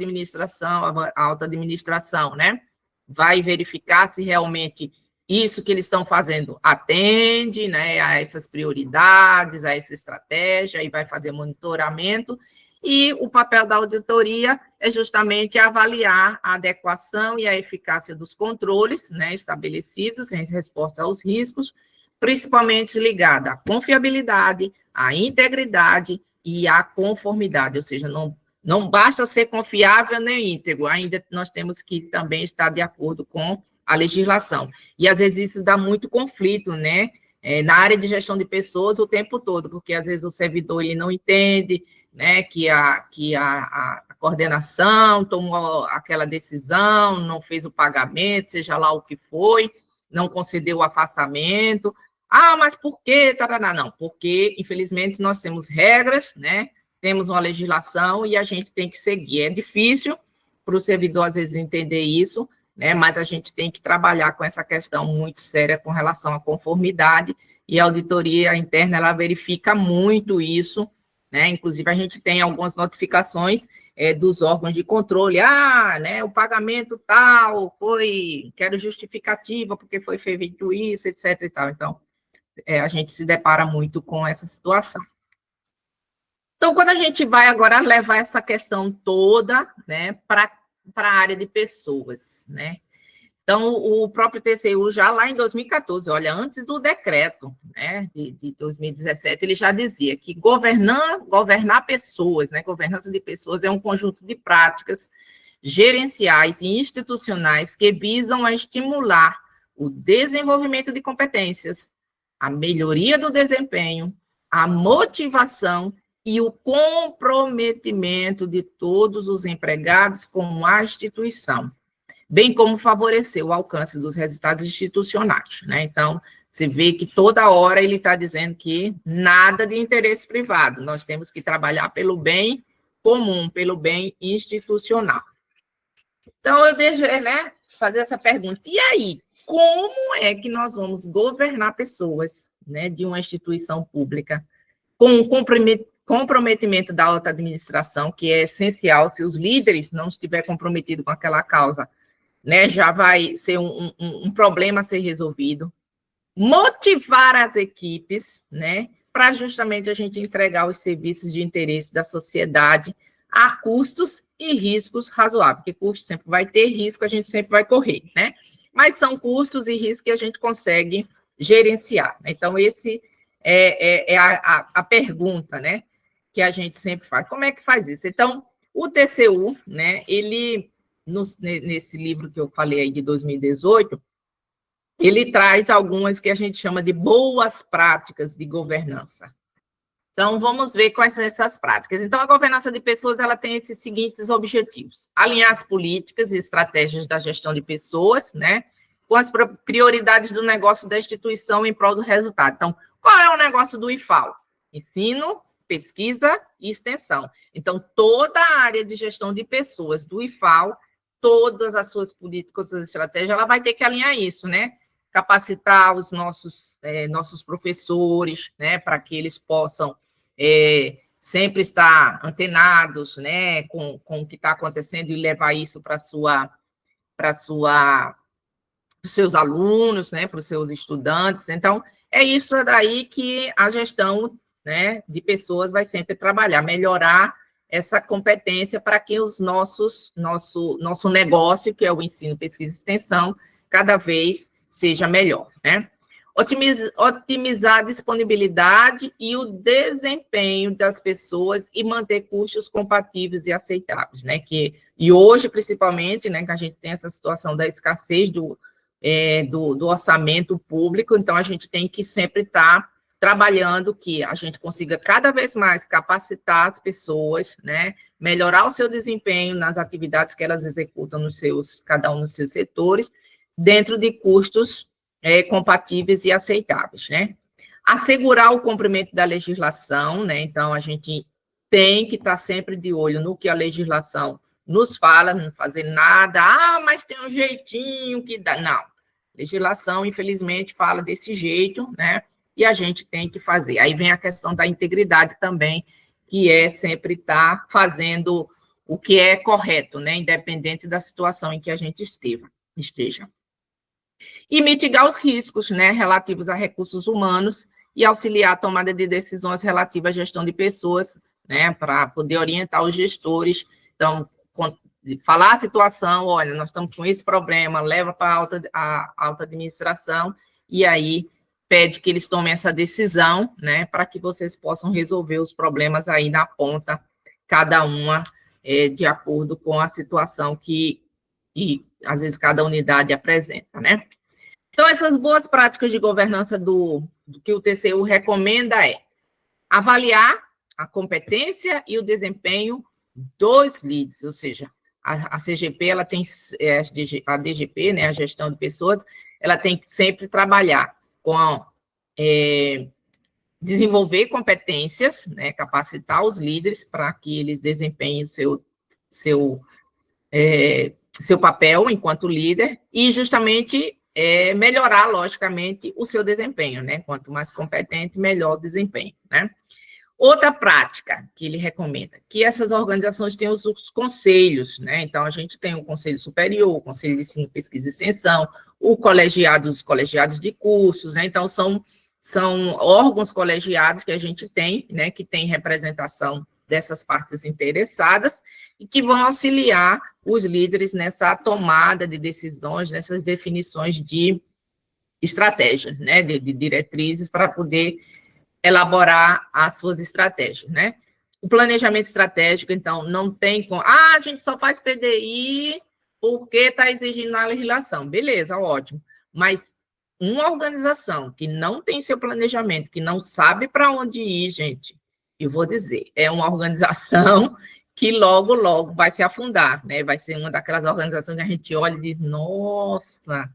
Speaker 2: administração, né? vai verificar se realmente isso que eles estão fazendo atende, né, a essas prioridades, a essa estratégia, e vai fazer monitoramento. E o papel da auditoria é justamente avaliar a adequação e a eficácia dos controles, né, estabelecidos em resposta aos riscos, principalmente ligada à confiabilidade, à integridade e à conformidade, ou seja, não basta ser confiável nem íntegro, ainda nós temos que também estar de acordo com a legislação. E, às vezes, isso dá muito conflito, né, na área de gestão de pessoas o tempo todo, porque, às vezes, o servidor ele não entende, né, que a coordenação tomou aquela decisão, não fez o pagamento, seja lá o que foi, não concedeu o afastamento. Ah, mas por quê? Não, porque, infelizmente, nós temos regras, né, temos uma legislação e a gente tem que seguir. É difícil para o servidor, às vezes, entender isso, né, mas a gente tem que trabalhar com essa questão muito séria com relação à conformidade, e a auditoria interna, ela verifica muito isso, né, inclusive a gente tem algumas notificações dos órgãos de controle, né, o pagamento tal, quero justificativa, porque foi feito isso, etc. e tal. Então, a gente se depara muito com essa situação. Então, quando a gente vai agora levar essa questão toda, né, para a área de pessoas, né? Então, o próprio TCU, já lá em 2014, olha, antes do decreto, né, de 2017, ele já dizia que governar pessoas, né, governança de pessoas é um conjunto de práticas gerenciais e institucionais que visam a estimular o desenvolvimento de competências, a melhoria do desempenho, a motivação e o comprometimento de todos os empregados com a instituição, bem como favorecer o alcance dos resultados institucionais, né? Então, você vê que toda hora ele está dizendo que nada de interesse privado, nós temos que trabalhar pelo bem comum, pelo bem institucional. Então, eu deixo, né, fazer essa pergunta. E aí, como é que nós vamos governar pessoas, né, de uma instituição pública com um comprometimento da alta administração, que é essencial? Se os líderes não estiverem comprometidos com aquela causa, né, já vai ser um problema a ser resolvido. Motivar as equipes, né, para justamente a gente entregar os serviços de interesse da sociedade a custos e riscos razoáveis, porque custo sempre vai ter, risco a gente sempre vai correr, né? Mas são custos e riscos que a gente consegue gerenciar. Então, esse é a pergunta, né, que a gente sempre faz. Como é que faz isso? Então, o TCU, né, ele, nesse livro que eu falei aí de 2018, ele traz algumas que a gente chama de boas práticas de governança. Então, vamos ver quais são essas práticas. Então, a governança de pessoas, ela tem esses seguintes objetivos: alinhar as políticas e estratégias da gestão de pessoas, né, com as prioridades do negócio da instituição em prol do resultado. Então, qual é o negócio do IFAL? Ensino, pesquisa e extensão. Então, toda a área de gestão de pessoas do IFAL, todas as suas políticas e estratégias, ela vai ter que alinhar isso, né? Capacitar os nossos professores, né, para que eles possam sempre estar antenados, né, com o que está acontecendo e levar isso para os seus alunos, né, para os seus estudantes. Então, é isso daí que a gestão, né, de pessoas vai sempre trabalhar, melhorar essa competência para que nosso negócio, que é o ensino, pesquisa e extensão, cada vez seja melhor, né? Otimizar a disponibilidade e o desempenho das pessoas e manter custos compatíveis e aceitáveis, né? E hoje, principalmente, né, que a gente tem essa situação da escassez do orçamento público, então a gente tem que sempre estar trabalhando que a gente consiga cada vez mais capacitar as pessoas, né, melhorar o seu desempenho nas atividades que elas executam cada um nos seus setores, dentro de custos compatíveis e aceitáveis, né? Assegurar o cumprimento da legislação, né? Então, a gente tem que estar sempre de olho no que a legislação nos fala, não fazer nada, mas tem um jeitinho que dá. Não, legislação, infelizmente, fala desse jeito, né? E a gente tem que fazer. Aí vem a questão da integridade também, que é sempre estar fazendo o que é correto, né? Independente da situação em que a gente esteja. esteja. E mitigar os riscos, né, relativos a recursos humanos e auxiliar a tomada de decisões relativas à gestão de pessoas, né, para poder orientar os gestores. Então, falar a situação, olha, nós estamos com esse problema, leva para a alta administração, e aí pede que eles tomem essa decisão, né, para que vocês possam resolver os problemas aí na ponta, cada uma de acordo com a situação que às vezes, cada unidade apresenta, né? Então, essas boas práticas de governança do que o TCU recomenda é avaliar a competência e o desempenho dos leads, ou seja, a CGP, ela tem, a DGP, né, a gestão de pessoas, ela tem que sempre trabalhar com desenvolver competências, né, capacitar os líderes para que eles desempenhem o seu papel enquanto líder e justamente melhorar, logicamente, o seu desempenho, né? Quanto mais competente, melhor o desempenho, né? Outra prática que ele recomenda, que essas organizações tenham os conselhos, né? Então, a gente tem o Conselho Superior, o Conselho de Ensino, Pesquisa e Extensão, os colegiados de cursos, né? Então, são órgãos colegiados que a gente tem, né? Que tem representação dessas partes interessadas e que vão auxiliar os líderes nessa tomada de decisões, nessas definições de estratégia, né? De diretrizes para poder elaborar as suas estratégias, né? O planejamento estratégico, então, não tem como... a gente só faz PDI porque está exigindo a legislação. Beleza, ótimo. Mas uma organização que não tem seu planejamento, que não sabe para onde ir, gente, eu vou dizer, é uma organização que logo, logo vai se afundar, né? Vai ser uma daquelas organizações que a gente olha e diz, nossa...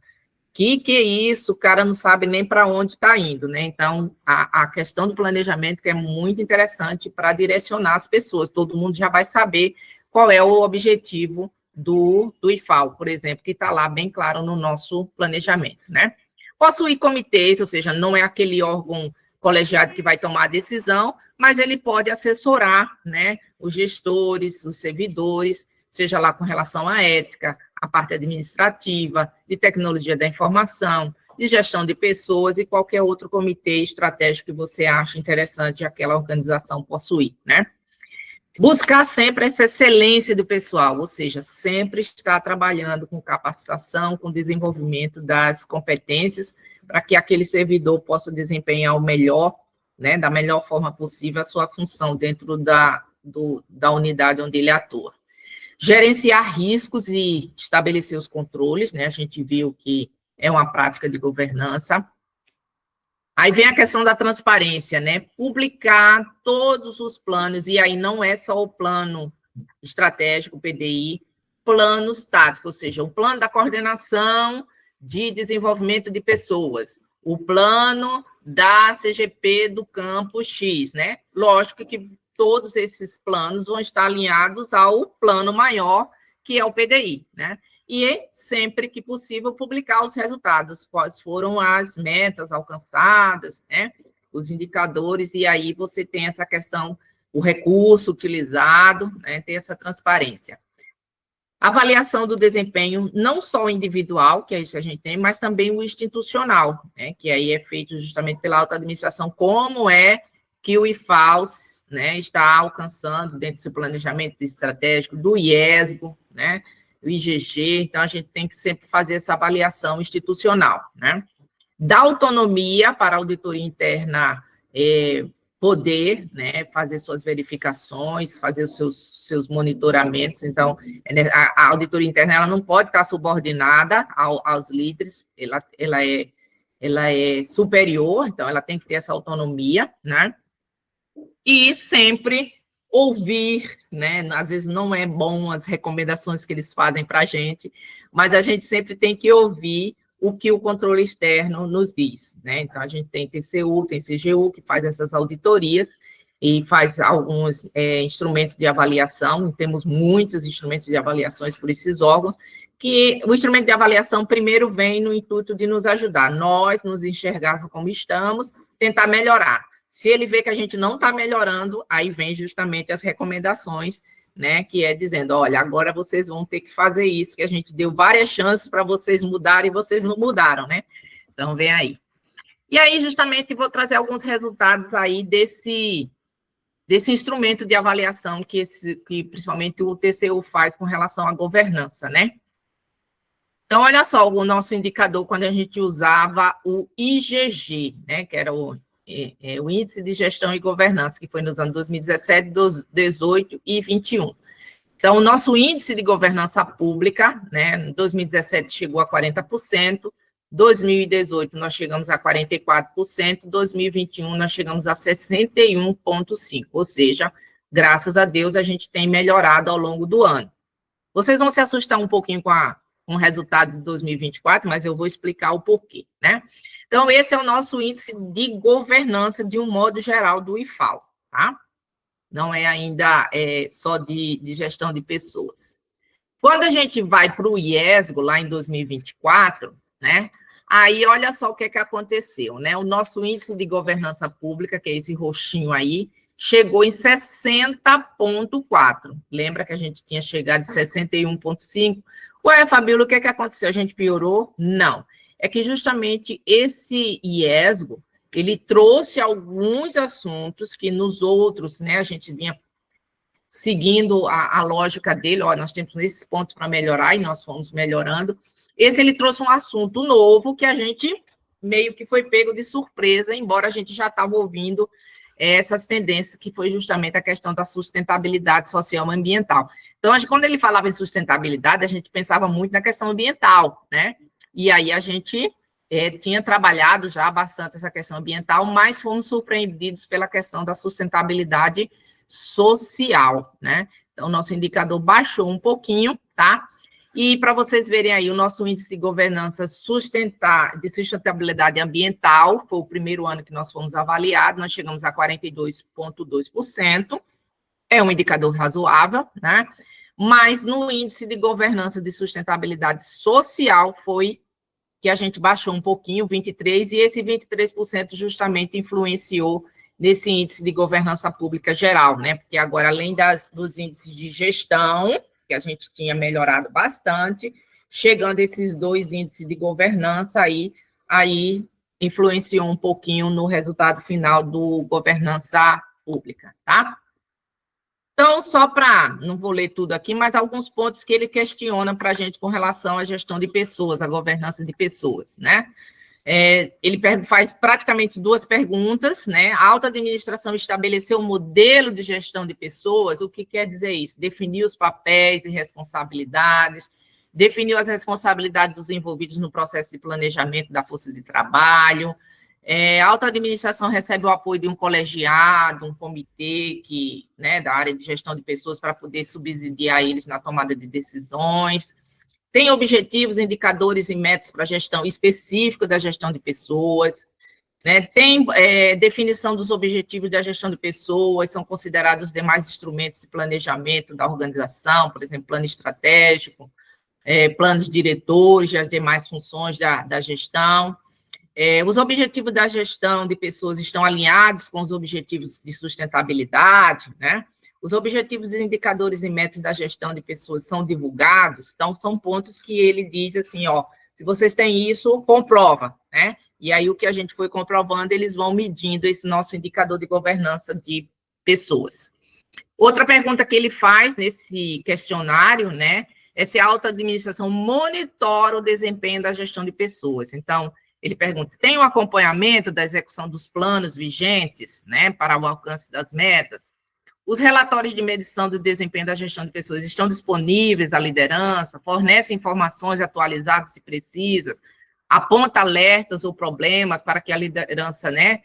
Speaker 2: que é isso? O cara não sabe nem para onde está indo, né? Então, a questão do planejamento que é muito interessante para direcionar as pessoas. Todo mundo já vai saber qual é o objetivo do IFAL, por exemplo, que está lá bem claro no nosso planejamento, né? Possuir comitês, ou seja, não é aquele órgão colegiado que vai tomar a decisão, mas ele pode assessorar, né, os gestores, os servidores, seja lá com relação à ética, a parte administrativa, de tecnologia da informação, de gestão de pessoas e qualquer outro comitê estratégico que você acha interessante aquela organização possuir, né? Buscar sempre essa excelência do pessoal, ou seja, sempre estar trabalhando com capacitação, com desenvolvimento das competências, para que aquele servidor possa desempenhar o melhor, né, da melhor forma possível a sua função dentro da unidade onde ele atua. Gerenciar riscos e estabelecer os controles, né? A gente viu que é uma prática de governança. Aí vem a questão da transparência, né? Publicar todos os planos, e aí não é só o plano estratégico, PDI, planos táticos, ou seja, o plano da coordenação de desenvolvimento de pessoas, o plano da CGP do campo X, né? Lógico que todos esses planos vão estar alinhados ao plano maior, que é o PDI, né? E sempre que possível publicar os resultados, quais foram as metas alcançadas, né? Os indicadores, e aí você tem essa questão, o recurso utilizado, né? Tem essa transparência. Avaliação do desempenho, não só o individual, que é isso que a gente tem, mas também o institucional, né? Que aí é feito justamente pela alta administração, como é que o IFAL, né, está alcançando dentro do seu planejamento estratégico, do IESGO, né, do IGG, então a gente tem que sempre fazer essa avaliação institucional, né. Dá autonomia para a auditoria interna poder, né, fazer suas verificações, fazer os seus monitoramentos, então a auditoria interna ela não pode estar subordinada aos líderes, ela é superior, então ela tem que ter essa autonomia, né. E sempre ouvir, né? Às vezes não é bom as recomendações que eles fazem para a gente, mas a gente sempre tem que ouvir o que o controle externo nos diz, né? Então, a gente tem TCU, tem CGU, que faz essas auditorias e faz alguns instrumentos de avaliação, temos muitos instrumentos de avaliações por esses órgãos, que o instrumento de avaliação primeiro vem no intuito de nos ajudar, nós nos enxergar como estamos, tentar melhorar. Se ele vê que a gente não está melhorando, aí vem justamente as recomendações, né, que é dizendo, olha, agora vocês vão ter que fazer isso, que a gente deu várias chances para vocês mudarem e vocês não mudaram, né? Então, vem aí. E aí, justamente, vou trazer alguns resultados aí desse instrumento de avaliação que principalmente o TCU faz com relação à governança, né? Então, olha só o nosso indicador quando a gente usava o IGG, né, que era o Índice de Gestão e Governança, que foi nos anos 2017, 2018 e 2021. Então, o nosso índice de governança pública, né, em 2017 chegou a 40%, 2018 nós chegamos a 44%, 2021 nós chegamos a 61,5%, ou seja, graças a Deus a gente tem melhorado ao longo do ano. Vocês vão se assustar um pouquinho com o resultado de 2024, mas eu vou explicar o porquê, né? Então, esse é o nosso índice de governança de um modo geral do IFAL, tá? Não é ainda só de gestão de pessoas. Quando a gente vai para o IESGO, lá em 2024, né? Aí, olha só o que aconteceu, né? O nosso índice de governança pública, que é esse roxinho aí, chegou em 60,4. Lembra que a gente tinha chegado de 61,5? Ué, Fabíola, o que aconteceu? A gente piorou? Não. É que justamente esse IESGO, ele trouxe alguns assuntos que nos outros, né, a gente vinha seguindo a lógica dele, ó, nós temos esses pontos para melhorar e nós fomos melhorando. Esse ele trouxe um assunto novo que a gente meio que foi pego de surpresa, embora a gente já estava ouvindo essas tendências, que foi justamente a questão da sustentabilidade social e ambiental. Então, quando ele falava em sustentabilidade, a gente pensava muito na questão ambiental, né? E aí a gente tinha trabalhado já bastante essa questão ambiental, mas fomos surpreendidos pela questão da sustentabilidade social, né? Então, o nosso indicador baixou um pouquinho, tá? E para vocês verem aí, o nosso índice de governança de sustentabilidade ambiental, foi o primeiro ano que nós fomos avaliados, nós chegamos a 42,2%, é um indicador razoável, né? Mas no índice de governança de sustentabilidade social foi que a gente baixou um pouquinho, 23%, e esse 23% justamente influenciou nesse índice de governança pública geral, né? Porque agora, além dos índices de gestão, que a gente tinha melhorado bastante, chegando esses dois índices de governança aí influenciou um pouquinho no resultado final do governança pública, tá? Então, só para, não vou ler tudo aqui, mas alguns pontos que ele questiona para a gente com relação à gestão de pessoas, à governança de pessoas, né? Ele faz praticamente duas perguntas, né? A alta administração estabeleceu um modelo de gestão de pessoas, o que quer dizer isso? Definiu os papéis e responsabilidades, definiu as responsabilidades dos envolvidos no processo de planejamento da força de trabalho. A alta administração recebe o apoio de um colegiado, um comitê né, da área de gestão de pessoas para poder subsidiar eles na tomada de decisões. Tem objetivos, indicadores e metas para gestão específica da gestão de pessoas, né? Tem definição dos objetivos da gestão de pessoas, são considerados os demais instrumentos de planejamento da organização, por exemplo, plano estratégico, planos diretores, as demais funções da gestão. Os objetivos da gestão de pessoas estão alinhados com os objetivos de sustentabilidade, né? Os objetivos e indicadores e metas da gestão de pessoas são divulgados, então são pontos que ele diz assim, ó, se vocês têm isso, comprova, né? E aí o que a gente foi comprovando, eles vão medindo esse nosso indicador de governança de pessoas. Outra pergunta que ele faz nesse questionário, né, é se a alta administração monitora o desempenho da gestão de pessoas. Então, ele pergunta, tem o acompanhamento da execução dos planos vigentes, né, para o alcance das metas? Os relatórios de medição do desempenho da gestão de pessoas estão disponíveis à liderança, fornecem informações atualizadas se precisas, aponta alertas ou problemas para que a liderança, né,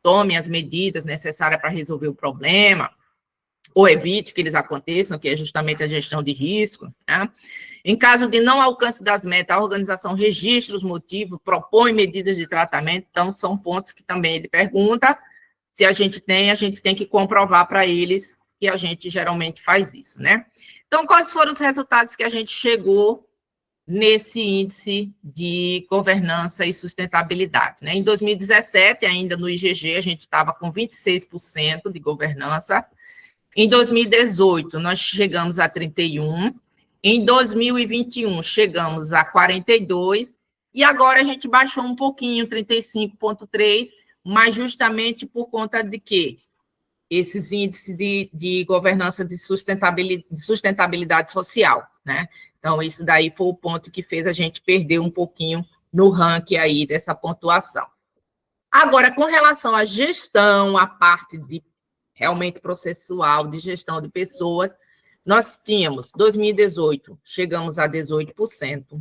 Speaker 2: tome as medidas necessárias para resolver o problema, ou evite que eles aconteçam, que é justamente a gestão de risco, né? Em caso de não alcance das metas, a organização registra os motivos, propõe medidas de tratamento, então são pontos que também ele pergunta. Se a gente tem que comprovar para eles que a gente geralmente faz isso, né? Então, quais foram os resultados que a gente chegou nesse índice de governança e sustentabilidade, né? Em 2017, ainda no IGG, a gente estava com 26% de governança. Em 2018, nós chegamos a 31. Em 2021, chegamos a 42. E agora a gente baixou um pouquinho, 35,3, mas justamente por conta de quê? Esses índices de governança de sustentabilidade social, né? Então, isso daí foi o ponto que fez a gente perder um pouquinho no ranking aí dessa pontuação. Agora, com relação à gestão, a parte de realmente processual, de gestão de pessoas, nós tínhamos, 2018, chegamos a 18%,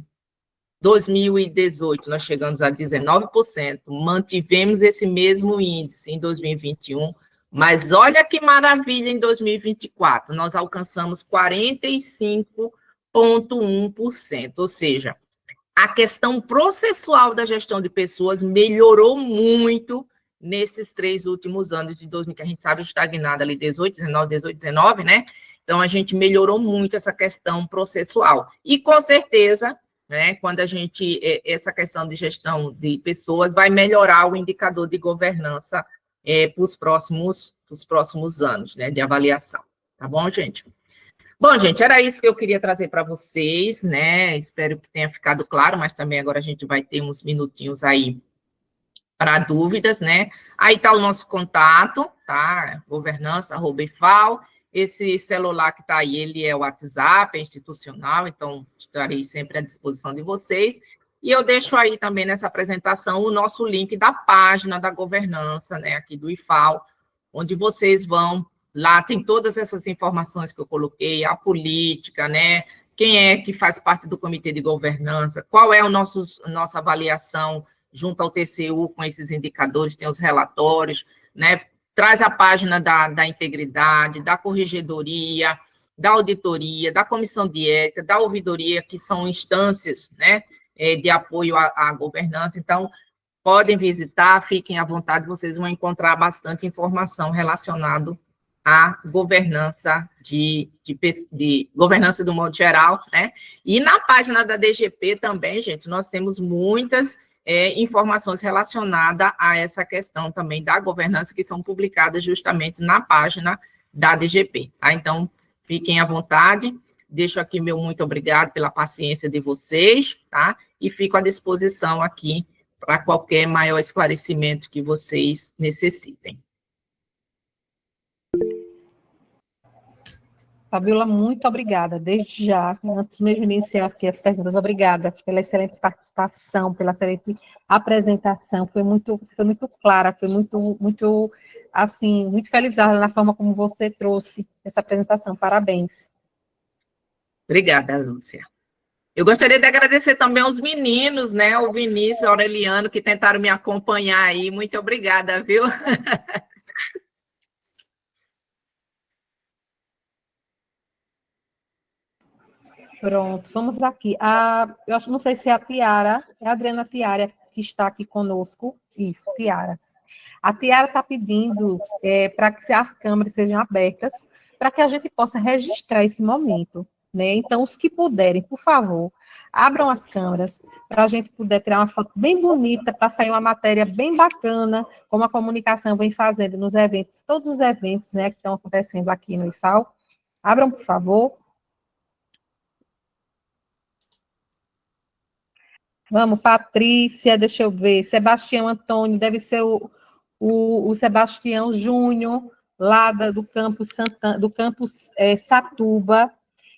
Speaker 2: 2018, nós chegamos a 19%, mantivemos esse mesmo índice em 2021, mas olha que maravilha, em 2024, nós alcançamos 45,1%, ou seja, a questão processual da gestão de pessoas melhorou muito nesses 3 últimos anos de 2000, que a gente sabe estagnada ali, 18, 19, né? Então, a gente melhorou muito essa questão processual. E, com certeza, né, quando a gente, essa questão de gestão de pessoas vai melhorar o indicador de governança para os próximos anos, né, de avaliação. Tá bom, gente? Bom, gente, era isso que eu queria trazer para vocês, né? Espero que tenha ficado claro, mas também agora a gente vai ter uns minutinhos aí para dúvidas, né? Aí está o nosso contato, tá? governança@ifal. Esse celular que está aí, ele é o WhatsApp, é institucional, então estarei sempre à disposição de vocês. E eu deixo aí também nessa apresentação o nosso link da página da governança, né, aqui do IFAL, onde vocês vão, lá tem todas essas informações que eu coloquei, a política, né, quem é que faz parte do comitê de governança, qual é nossa avaliação junto ao TCU com esses indicadores, tem os relatórios, né, traz a página da integridade, da corregedoria, da auditoria, da comissão de ética, da ouvidoria, que são instâncias, né, de apoio à governança. Então, podem visitar, fiquem à vontade, vocês vão encontrar bastante informação relacionada à governança de governança do modo geral, né? E na página da DGP também, gente, nós temos muitas informações relacionadas a essa questão também da governança, que são publicadas justamente na página da DGP, tá? Então, fiquem à vontade, deixo aqui meu muito obrigado pela paciência de vocês, tá? E fico à disposição aqui para qualquer maior esclarecimento que vocês necessitem.
Speaker 1: Fabiola, muito obrigada. Desde já, antes mesmo de iniciar aqui as perguntas, obrigada pela excelente participação, pela excelente apresentação. Foi muito clara, foi muito, assim, muito feliz na forma como você trouxe essa apresentação. Parabéns.
Speaker 2: Obrigada, Lúcia. Eu gostaria de agradecer também aos meninos, né, o Vinícius e o Aureliano, que tentaram me acompanhar aí. Muito obrigada, viu?
Speaker 1: Pronto, vamos aqui. Eu acho, não sei se é a Tiara, é a Adriana Tiara que está aqui conosco. Isso, Tiara. A Tiara está pedindo para que as câmeras sejam abertas, para que a gente possa registrar esse momento, né? Então, os que puderem, por favor, abram as câmeras, para a gente poder tirar uma foto bem bonita, para sair uma matéria bem bacana, como a comunicação vem fazendo nos eventos, todos os eventos, né, que estão acontecendo aqui no IFAL. Abram, por favor. Vamos, Patrícia, deixa eu ver. Sebastião Antônio, deve ser o Sebastião Júnior, lá do campus Satuba.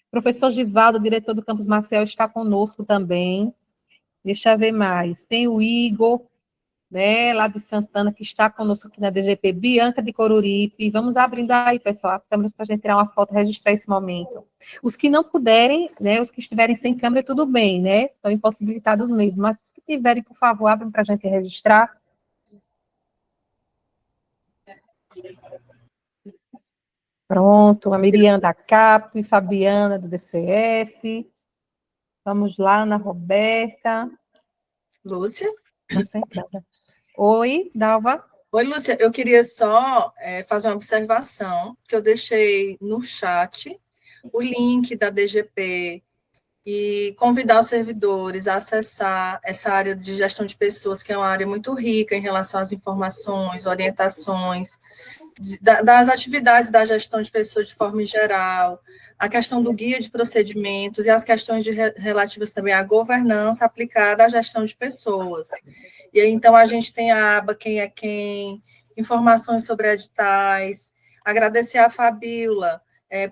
Speaker 1: Professor Givaldo, diretor do campus Marcel, está conosco também. Deixa eu ver mais. Tem o Igor, né, lá de Santana, que está conosco aqui na DGP. Bianca de Coruripe. Vamos abrindo aí, pessoal, as câmeras para a gente tirar uma foto e registrar esse momento. Os que não puderem, né, os que estiverem sem câmera, tudo bem, né? Estão impossibilitados mesmo. Mas os que tiverem, por favor, abrem para a gente registrar. Pronto, a Miriam da CAP, Fabiana do DCF. Vamos lá, Ana Roberta.
Speaker 3: Lúcia?
Speaker 1: Oi, Dalva.
Speaker 3: Oi, Lúcia, eu queria só fazer uma observação, que eu deixei no chat o link da DGP e convidar os servidores a acessar essa área de gestão de pessoas, que é uma área muito rica em relação às informações, orientações, das atividades da gestão de pessoas de forma geral, a questão do guia de procedimentos e as questões relativas também à governança aplicada à gestão de pessoas. E aí, então, a gente tem a aba Quem é Quem, informações sobre editais, agradecer à Fabíola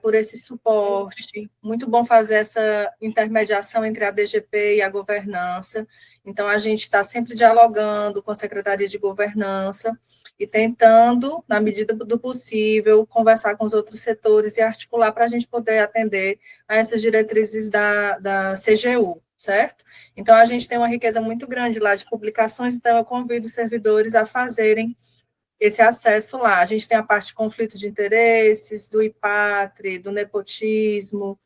Speaker 3: por esse suporte, muito bom fazer essa intermediação entre a DGP e a governança, então a gente está sempre dialogando com a Secretaria de Governança e tentando, na medida do possível, conversar com os outros setores e articular para a gente poder atender a essas diretrizes da CGU, certo? Então, a gente tem uma riqueza muito grande lá de publicações, então eu convido os servidores a fazerem esse acesso lá. A gente tem a parte de conflito de interesses, do IPATRE, do nepotismo,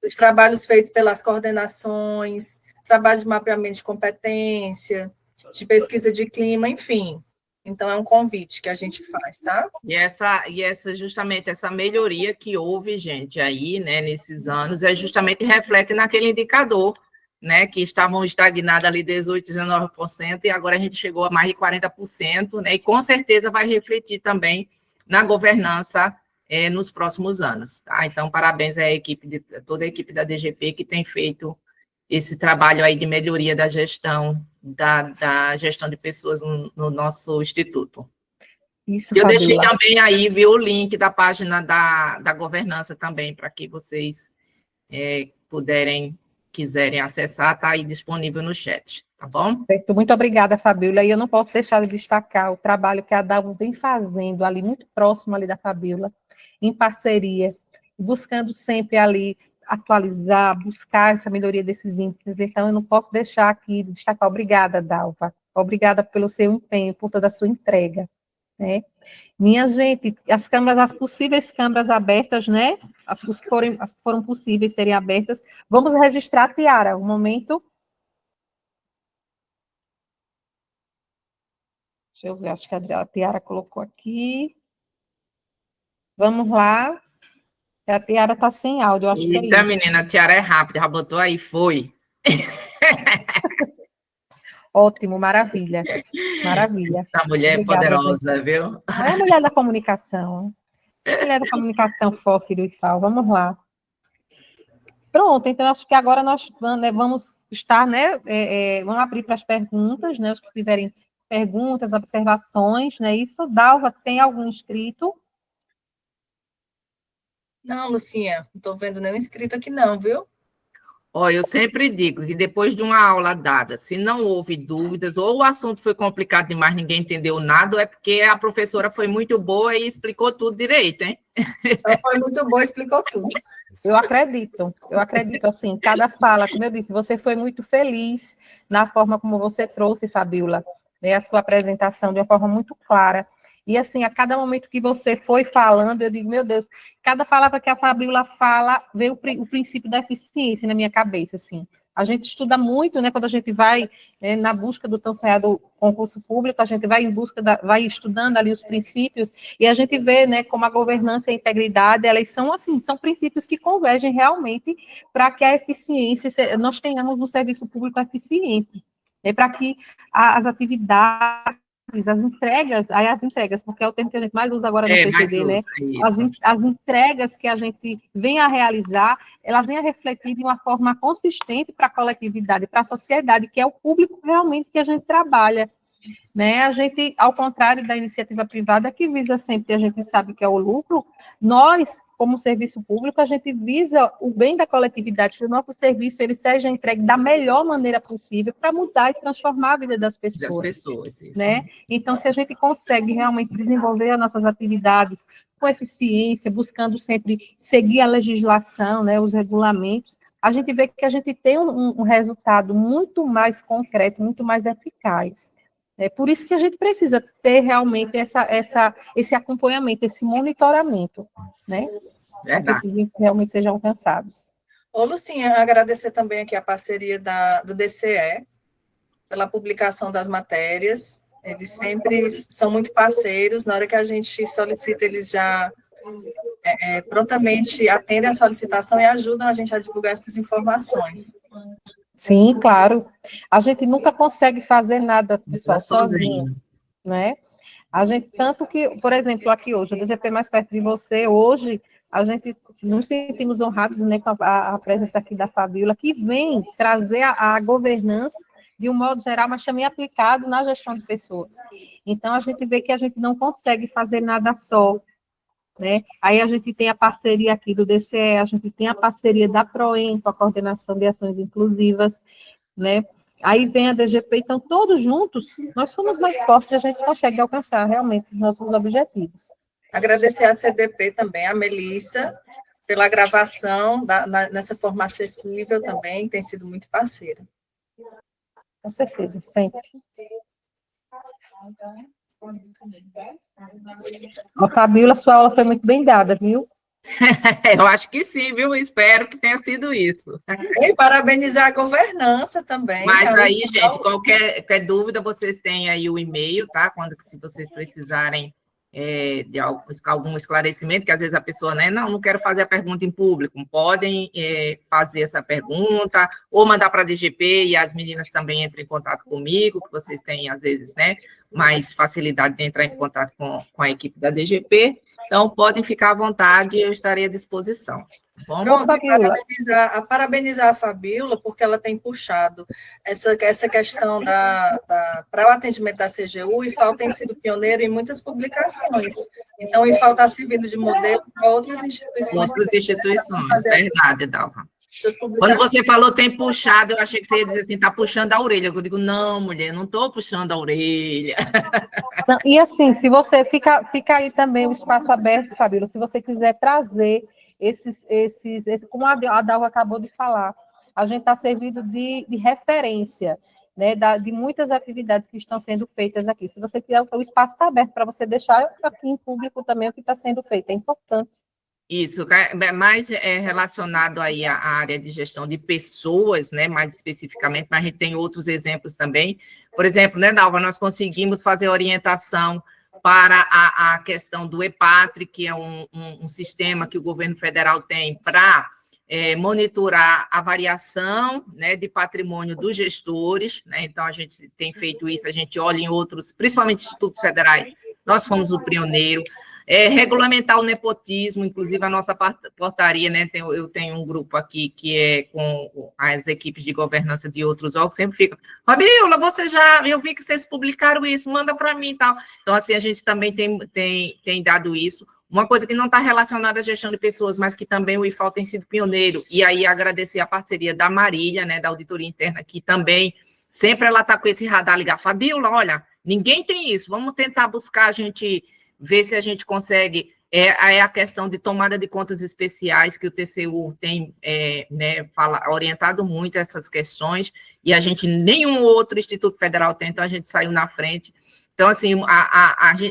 Speaker 3: dos trabalhos feitos pelas coordenações, trabalho de mapeamento de competência, de pesquisa de clima, enfim. Então, é um convite que a gente faz, tá?
Speaker 2: Justamente essa melhoria que houve, gente, aí, né, nesses anos, justamente reflete naquele indicador, né, que estavam estagnados ali 18%, 19%, e agora a gente chegou a mais de 40%, né, e com certeza vai refletir também na governança nos próximos anos, tá? Então, parabéns à equipe, toda a equipe da DGP que tem feito esse trabalho aí de melhoria da gestão, da gestão de pessoas no nosso instituto.
Speaker 1: Isso,
Speaker 2: eu deixei
Speaker 1: Fabíola.
Speaker 2: também aí, viu, o link da página da governança também, para que vocês quiserem acessar, está aí disponível no chat, tá bom?
Speaker 1: Certo, muito obrigada, Fabíola. E eu não posso deixar de destacar o trabalho que a Dalva vem fazendo ali, muito próximo ali da Fabíola, em parceria, buscando sempre ali atualizar, buscar essa melhoria desses índices. Então, eu não posso deixar aqui de destacar. Obrigada, Dalva. Obrigada pelo seu empenho, por toda a sua entrega, né? Minha gente, as possíveis câmaras abertas, né? As que foram possíveis serem abertas. Vamos registrar a Tiara, um momento. Deixa eu ver, acho que a Tiara colocou aqui. Vamos lá. A Tiara está sem áudio, acho que é
Speaker 2: Eita,
Speaker 1: isso.
Speaker 2: menina, a Tiara é rápida, já botou aí, foi.
Speaker 1: Ótimo, maravilha. Maravilha.
Speaker 2: Essa mulher
Speaker 1: Obrigada,
Speaker 2: é poderosa,
Speaker 1: gente.
Speaker 2: viu?
Speaker 1: É a mulher da comunicação. Mulher da comunicação forte do IFAL. Vamos lá. Pronto, então acho que agora nós vamos estar, né? Vamos abrir para as perguntas, né? Os que tiverem perguntas, observações, né? Isso, Dalva, tem algum inscrito?
Speaker 3: Não, Lucinha, não estou vendo nenhum inscrito aqui não, viu?
Speaker 2: Olha, eu sempre digo que depois de uma aula dada, se não houve dúvidas, ou o assunto foi complicado demais, ninguém entendeu nada, ou é porque a professora foi muito boa e explicou tudo direito, hein?
Speaker 3: Ela foi muito boa, explicou tudo.
Speaker 1: Eu acredito, assim, cada fala, como eu disse, você foi muito feliz na forma como você trouxe, Fabíola, né, a sua apresentação de uma forma muito clara. E, assim, a cada momento que você foi falando, eu digo, meu Deus, cada palavra que a Fabíola fala, veio o princípio da eficiência na minha cabeça, assim. A gente estuda muito, né, quando a gente vai na busca do tão sonhado concurso público, a gente vai vai estudando ali os princípios, e a gente vê, né, como a governança e a integridade, elas são, assim, são princípios que convergem realmente para que a eficiência, nós tenhamos um serviço público eficiente, né, para que as atividades, as entregas, porque é o termo que a gente mais usa agora no PGD, né? As entregas que a gente vem a realizar, elas vêm a refletir de uma forma consistente para a coletividade, para a sociedade, que é o público realmente que a gente trabalha, né? A gente, ao contrário da iniciativa privada, que visa sempre, a gente sabe que é o lucro, nós, como serviço público, a gente visa o bem da coletividade, que o nosso serviço ele seja entregue da melhor maneira possível para mudar e transformar a vida das pessoas.
Speaker 2: Isso.
Speaker 1: Né? Então, se a gente consegue realmente desenvolver as nossas atividades com eficiência, buscando sempre seguir a legislação, né, os regulamentos, a gente vê que a gente tem um resultado muito mais concreto, muito mais eficaz. É por isso que a gente precisa ter realmente esse acompanhamento, esse monitoramento, né? Para que esses índices realmente sejam alcançados.
Speaker 3: Ô, Lucinha, agradecer também aqui a parceria do DCE, pela publicação das matérias. Eles sempre são muito parceiros, na hora que a gente solicita, eles já prontamente atendem a solicitação e ajudam a gente a divulgar essas informações.
Speaker 1: Sim, claro. A gente nunca consegue fazer nada, pessoal, sozinho, né? A gente, tanto que, por exemplo, aqui hoje, o DGP mais perto de você, hoje, a gente nos sentimos honrados, né, com a presença aqui da Fabíola, que vem trazer a governança de um modo geral, mas também aplicado na gestão de pessoas. Então, a gente vê que a gente não consegue fazer nada só, né? Aí a gente tem a parceria aqui do DCE, a gente tem a parceria da PROEM, com a Coordenação de Ações Inclusivas, né? Aí vem a DGP, então todos juntos, nós somos mais fortes, a gente consegue alcançar realmente os nossos objetivos.
Speaker 3: Agradecer à CDP também, a Melissa, pela gravação nessa forma acessível também, tem sido muito parceira.
Speaker 1: Com certeza, sempre. A Fabíola, sua aula foi muito bem dada, viu?
Speaker 2: Eu acho que sim, viu? Espero que tenha sido isso.
Speaker 3: E parabenizar a governança também.
Speaker 2: Mas aí, gente, qualquer dúvida, vocês têm aí o e-mail, tá? Se vocês precisarem de algum esclarecimento, que às vezes a pessoa, né, não quero fazer a pergunta em público, podem fazer essa pergunta, ou mandar para a DGP, e as meninas também entram em contato comigo, que vocês têm, às vezes, né, mais facilidade de entrar em contato com a equipe da DGP. Então, podem ficar à vontade, eu estarei à disposição. Bom,
Speaker 3: pronto, parabenizar a Fabíola, porque ela tem puxado essa questão para o atendimento da CGU, e IFAL tem sido pioneiro em muitas publicações. Então, o IFAL está servindo de modelo para outras instituições.
Speaker 2: Outras instituições, verdade, Dalva. Quando você falou tem puxado, eu achei que você ia dizer assim, está puxando a orelha. Eu digo, não, mulher, não estou puxando a orelha.
Speaker 1: Não, e assim, se você fica aí também o espaço aberto, Fabíola, se você quiser trazer como a Dalva acabou de falar, a gente está servindo de referência, né, de muitas atividades que estão sendo feitas aqui. Se você quiser, o espaço está aberto para você deixar aqui em público também o que está sendo feito, é importante.
Speaker 2: Isso, é mais relacionado aí à área de gestão de pessoas, né, mais especificamente, mas a gente tem outros exemplos também. Por exemplo, né, Dalva, nós conseguimos fazer orientação para a questão do EPATRI, que é um sistema que o governo federal tem para monitorar a variação, né, de patrimônio dos gestores, né? Então, a gente tem feito isso, a gente olha em outros, principalmente institutos federais, nós fomos o pioneiro. Regulamentar o nepotismo, inclusive a nossa portaria, né? Eu tenho um grupo aqui que é com as equipes de governança de outros órgãos, sempre fica, Fabíola, eu vi que vocês publicaram isso, manda para mim e tal. Então, assim, a gente também tem dado isso. Uma coisa que não está relacionada à gestão de pessoas, mas que também o IFAL tem sido pioneiro, e aí agradecer a parceria da Marília, né, da Auditoria Interna, que também, sempre ela está com esse radar ligado. Fabíola, olha, ninguém tem isso, vamos tentar buscar a gente ver se a gente consegue, a questão de tomada de contas especiais, que o TCU tem orientado muito essas questões, e a gente, nenhum outro Instituto Federal tem, então a gente saiu na frente. Então, assim,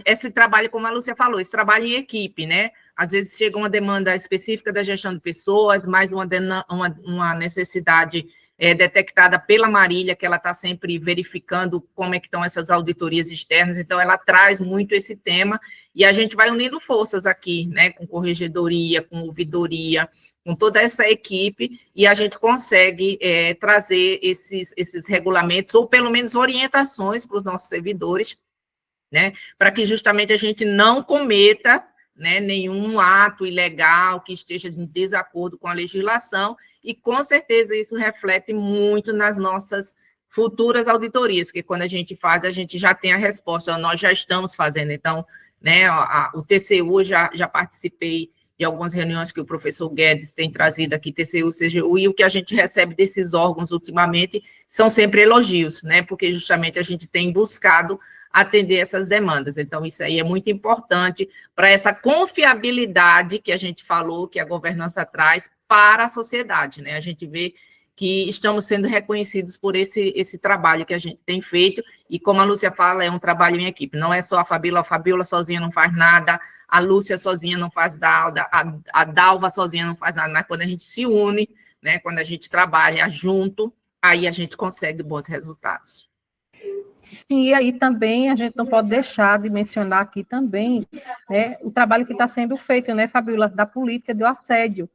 Speaker 2: esse trabalho, como a Lúcia falou, esse trabalho em equipe, né? Às vezes chega uma demanda específica da gestão de pessoas, mais uma necessidade detectada pela Marília, que ela está sempre verificando como é que estão essas auditorias externas, então ela traz muito esse tema, e a gente vai unindo forças aqui, né, com corregedoria, com ouvidoria, com toda essa equipe, e a gente consegue trazer esses regulamentos, ou pelo menos orientações para os nossos servidores, né, para que justamente a gente não cometa, né, nenhum ato ilegal que esteja em desacordo com a legislação, e com certeza isso reflete muito nas nossas futuras auditorias, que quando a gente faz, a gente já tem a resposta, nós já estamos fazendo. Então, né, o TCU, já participei de algumas reuniões que o professor Guedes tem trazido aqui, TCU, CGU, e o que a gente recebe desses órgãos ultimamente são sempre elogios, né, porque justamente a gente tem buscado atender essas demandas. Então, isso aí é muito importante para essa confiabilidade que a gente falou, que a governança traz para a sociedade, né? A gente vê que estamos sendo reconhecidos por esse trabalho que a gente tem feito, e como a Lúcia fala, é um trabalho em equipe, não é só a Fabíola sozinha não faz nada, a Lúcia sozinha não faz nada, a Dalva sozinha não faz nada, mas quando a gente se une, né, quando a gente trabalha junto, aí a gente consegue bons resultados.
Speaker 1: Sim, e aí também a gente não pode deixar de mencionar aqui também, né, o trabalho que está sendo feito, né, Fabíola, da política do assédio,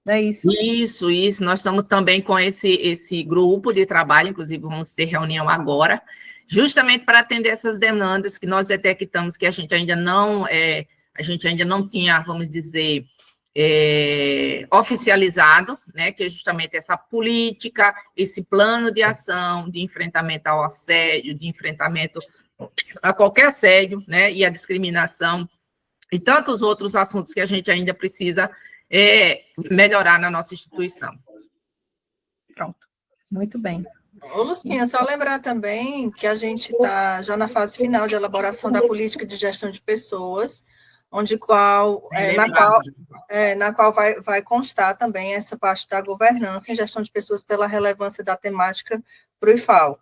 Speaker 1: não é isso?
Speaker 2: Isso, nós estamos também com esse grupo de trabalho, inclusive vamos ter reunião agora, justamente para atender essas demandas que nós detectamos que a gente ainda não tinha, vamos dizer, oficializado, né, que é justamente essa política, esse plano de ação de enfrentamento ao assédio, de enfrentamento a qualquer assédio, né, e a discriminação, e tantos outros assuntos que a gente ainda precisa melhorar na nossa instituição.
Speaker 1: Pronto, muito bem.
Speaker 3: Ô, Lucinha, só lembrar também que a gente está já na fase final de elaboração da política de gestão de pessoas, na qual vai constar também essa parte da governança em gestão de pessoas pela relevância da temática para o IFAL.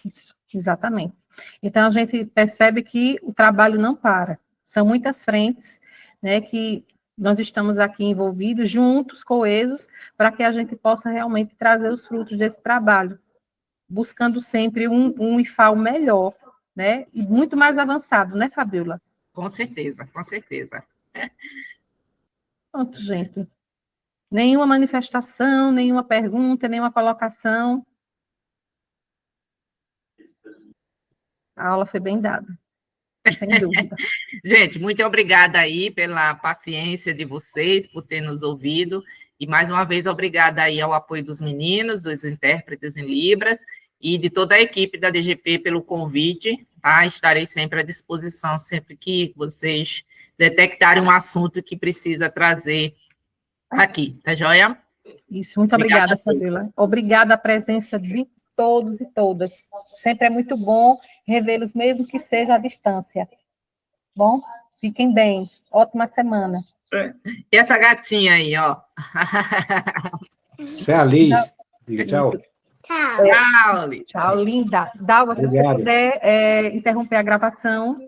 Speaker 1: Isso, exatamente. Então, a gente percebe que o trabalho não para. São muitas frentes, né, que nós estamos aqui envolvidos, juntos, coesos, para que a gente possa realmente trazer os frutos desse trabalho, buscando sempre um IFAL melhor, né, e muito mais avançado, né, Fabiola?
Speaker 2: Com certeza, com certeza.
Speaker 1: Pronto, gente. Nenhuma manifestação, nenhuma pergunta, nenhuma colocação. A aula foi bem dada, sem dúvida.
Speaker 2: Gente, muito obrigada aí pela paciência de vocês, por ter nos ouvido, e mais uma vez obrigada aí ao apoio dos meninos, dos intérpretes em Libras, e de toda a equipe da DGP pelo convite, tá? Estarei sempre à disposição, sempre que vocês detectarem um assunto que precisa trazer aqui, tá joia?
Speaker 1: Isso, muito obrigada, Fabiola. Obrigada a presença de todos e todas. Sempre é muito bom revê-los, mesmo que seja à distância. Bom, fiquem bem. Ótima semana.
Speaker 2: E essa gatinha aí, ó.
Speaker 4: Isso é a Liz. Diga tchau.
Speaker 2: Tchau, Liz.
Speaker 1: Tchau, linda. Dalva, se você puder interromper a gravação.